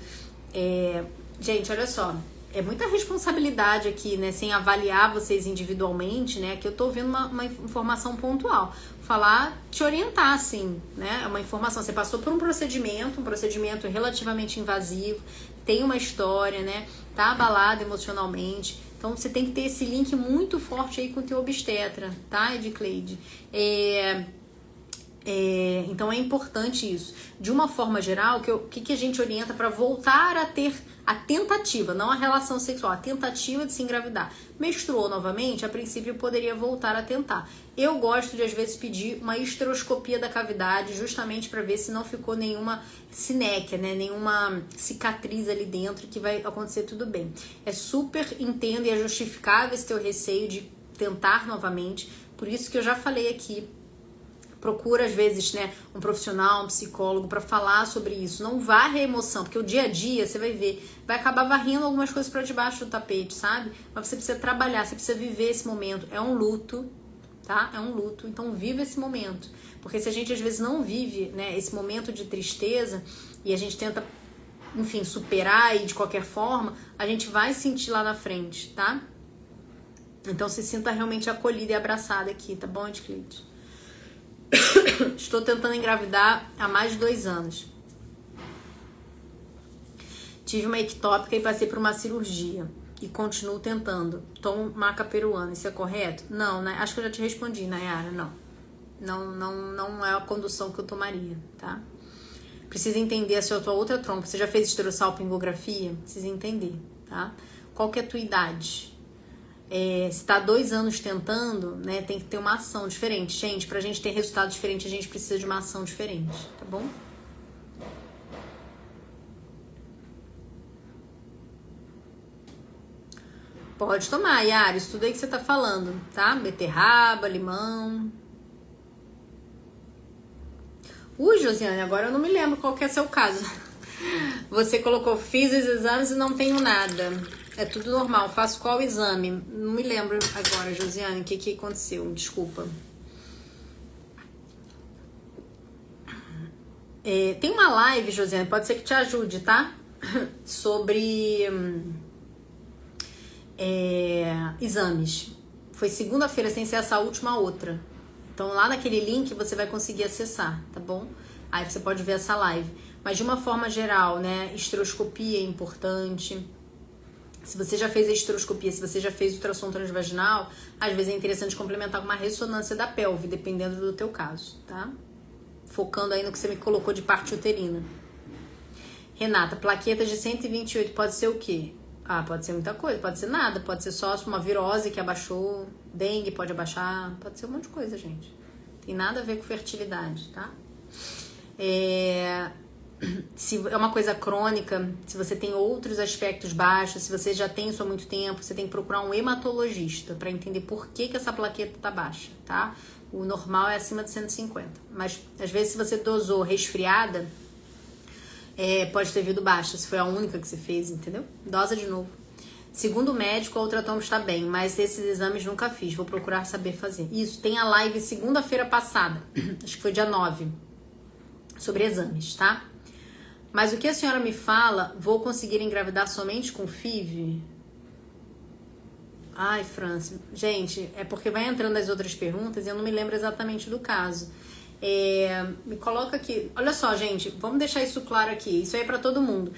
Gente, olha só. É muita responsabilidade aqui, né? Sem avaliar vocês individualmente, né? Que eu tô vendo uma informação pontual. Falar, te orientar, assim, né? É uma informação. Você passou por um procedimento relativamente invasivo, tem uma história, né? Tá abalado emocionalmente. Então, você tem que ter esse link muito forte aí com o teu obstetra, tá, Edicleide? Então, é importante isso. De uma forma geral, o que a gente orienta para voltar a ter a tentativa, não a relação sexual, a tentativa de se engravidar. Menstruou novamente, a princípio poderia voltar a tentar. Eu gosto de, às vezes, pedir uma histeroscopia da cavidade, justamente para ver se não ficou nenhuma sinéquia, né? Nenhuma cicatriz ali dentro, que vai acontecer tudo bem. É super entendo e é justificável esse teu receio de tentar novamente, por isso que eu já falei aqui. Procura, às vezes, né, um profissional, um psicólogo para falar sobre isso. Não varre a emoção, porque o dia a dia, você vai ver, vai acabar varrendo algumas coisas para debaixo do tapete, sabe? Mas você precisa trabalhar, você precisa viver esse momento. É um luto, tá? É um luto. Então, viva esse momento. Porque se a gente, às vezes, não vive, né, esse momento de tristeza e a gente tenta, enfim, superar e de qualquer forma, a gente vai sentir lá na frente, tá? Então, se sinta realmente acolhida e abraçada aqui, tá bom, Edicleide? Estou tentando engravidar há mais de 2 anos. Tive uma ectópica e passei por uma cirurgia. E continuo tentando. Tomo maca peruana, isso é correto? Não, né? Acho que eu já te respondi, Nayara. Não é a condução que eu tomaria, tá? Precisa entender se é a tua outra trompa. Você já fez esterossalpingografia? Precisa entender, tá? Qual que é a tua idade? Se tá 2 anos tentando, né, tem que ter uma ação diferente. Gente, pra gente ter resultado diferente, a gente precisa de uma ação diferente, tá bom? Pode tomar, Yara, isso tudo aí que você tá falando, tá? Beterraba, limão. Josiane, agora eu não me lembro qual que é o seu caso. Você colocou, fiz os exames e não tenho nada. É tudo normal. Faço qual exame? Não me lembro agora, Josiane, o que aconteceu. Desculpa. Tem uma live, Josiane, pode ser que te ajude, tá? Sobre exames. Foi segunda-feira, sem ser essa última outra. Então, lá naquele link você vai conseguir acessar, tá bom? Aí você pode ver essa live. Mas de uma forma geral, né? Esteroscopia é importante. Se você já fez a histeroscopia, se você já fez o ultrassom transvaginal, às vezes é interessante complementar com uma ressonância da pelve, dependendo do teu caso, tá? Focando aí no que você me colocou de parte uterina. Renata, plaqueta de 128 pode ser o quê? Ah, pode ser muita coisa, pode ser nada, pode ser só uma virose que abaixou, dengue pode abaixar, pode ser um monte de coisa, gente. Tem nada a ver com fertilidade, tá? Se é uma coisa crônica, se você tem outros aspectos baixos, se você já tem isso há muito tempo, você tem que procurar um hematologista para entender por que essa plaqueta tá baixa, tá? O normal é acima de 150, mas às vezes se você dosou resfriada, pode ter vindo baixa, se foi a única que você fez, entendeu? Dosa de novo. Segundo o médico, a ultrassom está bem, mas esses exames nunca fiz, vou procurar saber fazer. Isso, tem a live segunda-feira passada, acho que foi dia 9, sobre exames, tá? Mas o que a senhora me fala, vou conseguir engravidar somente com FIV? Ai, França, gente, é porque vai entrando as outras perguntas e eu não me lembro exatamente do caso. Me coloca aqui. Olha só, gente, vamos deixar isso claro aqui. Isso aí é pra todo mundo.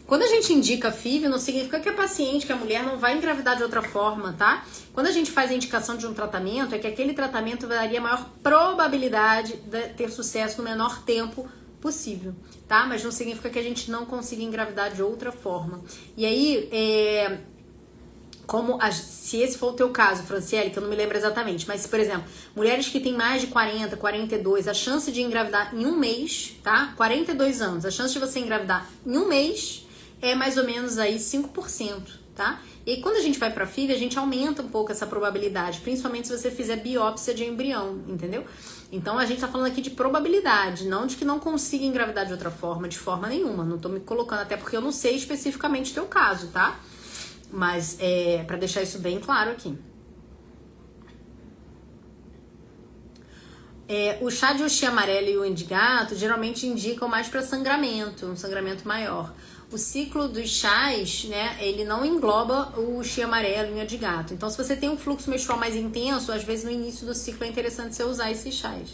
Quando a gente indica FIV, não significa que a paciente, que a mulher não vai engravidar de outra forma, tá? Quando a gente faz a indicação de um tratamento, é que aquele tratamento daria maior probabilidade de ter sucesso no menor tempo possível, tá? Mas não significa que a gente não consiga engravidar de outra forma. E aí, se esse for o teu caso, Franciele, que eu não me lembro exatamente, mas, por exemplo, mulheres que têm mais de 40, 42, a chance de engravidar em um mês, tá? 42 anos, a chance de você engravidar em um mês é mais ou menos aí 5%, tá? E aí, quando a gente vai pra FIV, a gente aumenta um pouco essa probabilidade, principalmente se você fizer biópsia de embrião, entendeu? Então, a gente tá falando aqui de probabilidade, não de que não consiga engravidar de outra forma, de forma nenhuma. Não tô me colocando, até porque eu não sei especificamente o teu caso, tá? Mas para deixar isso bem claro aqui. O chá de uxi amarelo e o indigato geralmente indicam mais para sangramento, um sangramento maior. O ciclo dos chás, né, ele não engloba o uxi amarelo e o indigato. Então, se você tem um fluxo menstrual mais intenso, às vezes no início do ciclo é interessante você usar esses chás.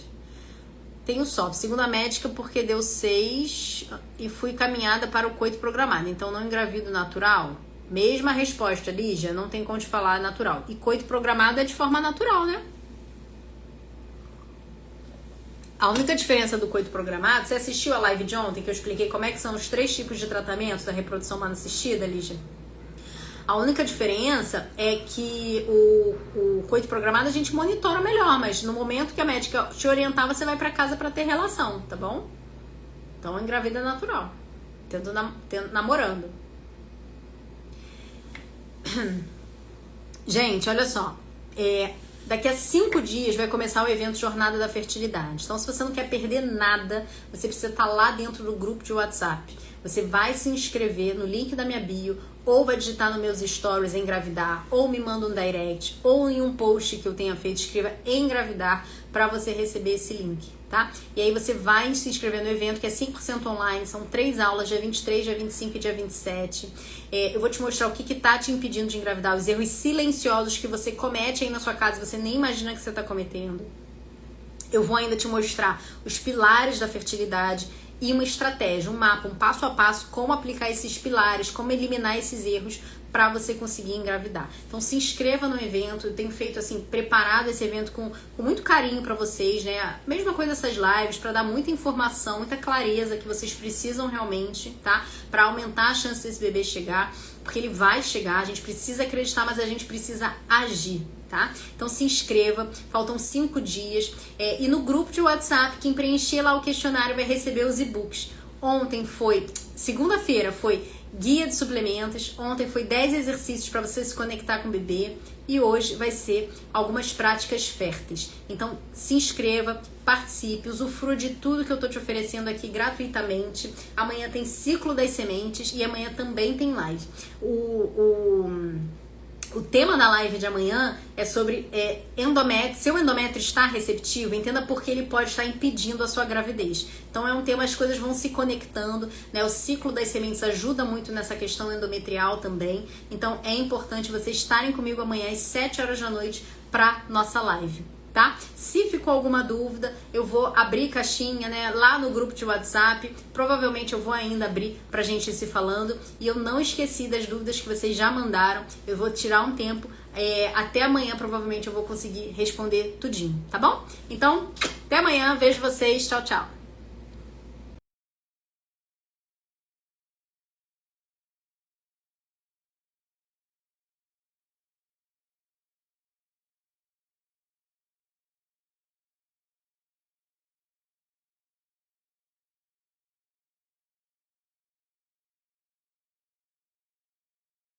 Tenho SOP, segundo a médica, porque deu 6 e fui caminhada para o coito programado. Então, não engravido natural? Mesma resposta, Lígia, não tem como te falar natural. E coito programado é de forma natural, né? A única diferença do coito programado, você assistiu a live de ontem que eu expliquei como é que são os 3 tipos de tratamento da reprodução humana assistida, Lígia? A única diferença é que o coito programado a gente monitora melhor, mas no momento que a médica te orientar, você vai pra casa pra ter relação, tá bom? Então, engravida natural, namorando. Gente, olha só, daqui a 5 dias vai começar o evento Jornada da Fertilidade. Então, se você não quer perder nada, você precisa estar lá dentro do grupo de WhatsApp. Você vai se inscrever no link da minha bio, ou vai digitar nos meus stories engravidar, ou me manda um direct, ou em um post que eu tenha feito, escreva engravidar, para você receber esse link, tá? E aí você vai se inscrever no evento, que é 100% online, são 3 aulas, dia 23, dia 25 e dia 27. Eu vou te mostrar o que tá te impedindo de engravidar, os erros silenciosos que você comete aí na sua casa, você nem imagina que você tá cometendo. Eu vou ainda te mostrar os pilares da fertilidade e uma estratégia, um mapa, um passo a passo, como aplicar esses pilares, como eliminar esses erros para você conseguir engravidar. Então se inscreva no evento, eu tenho feito assim, preparado esse evento com muito carinho para vocês, né? Mesma coisa essas lives, para dar muita informação, muita clareza que vocês precisam realmente, tá? Para aumentar a chance desse bebê chegar, porque ele vai chegar, a gente precisa acreditar, mas a gente precisa agir. Tá? Então se inscreva, faltam 5 dias, e no grupo de WhatsApp, quem preencher lá o questionário vai receber os e-books. Segunda-feira foi guia de suplementos, ontem foi 10 exercícios para você se conectar com o bebê, e hoje vai ser algumas práticas férteis. Então se inscreva, participe, usufrua de tudo que eu tô te oferecendo aqui gratuitamente. Amanhã tem ciclo das sementes e amanhã também tem live. O tema da live de amanhã é sobre endométrio. Seu endométrio está receptivo, entenda por que ele pode estar impedindo a sua gravidez. Então é um tema, as coisas vão se conectando, né? O ciclo das sementes ajuda muito nessa questão endometrial também. Então é importante vocês estarem comigo amanhã às 7 horas da noite para nossa live. tá? Se ficou alguma dúvida, eu vou abrir caixinha, né, lá no grupo de WhatsApp. Provavelmente eu vou ainda abrir pra gente ir se falando. E eu não esqueci das dúvidas que vocês já mandaram. Eu vou tirar um tempo. Até amanhã, provavelmente, eu vou conseguir responder tudinho, tá bom? Então, até amanhã. Vejo vocês. Tchau, tchau.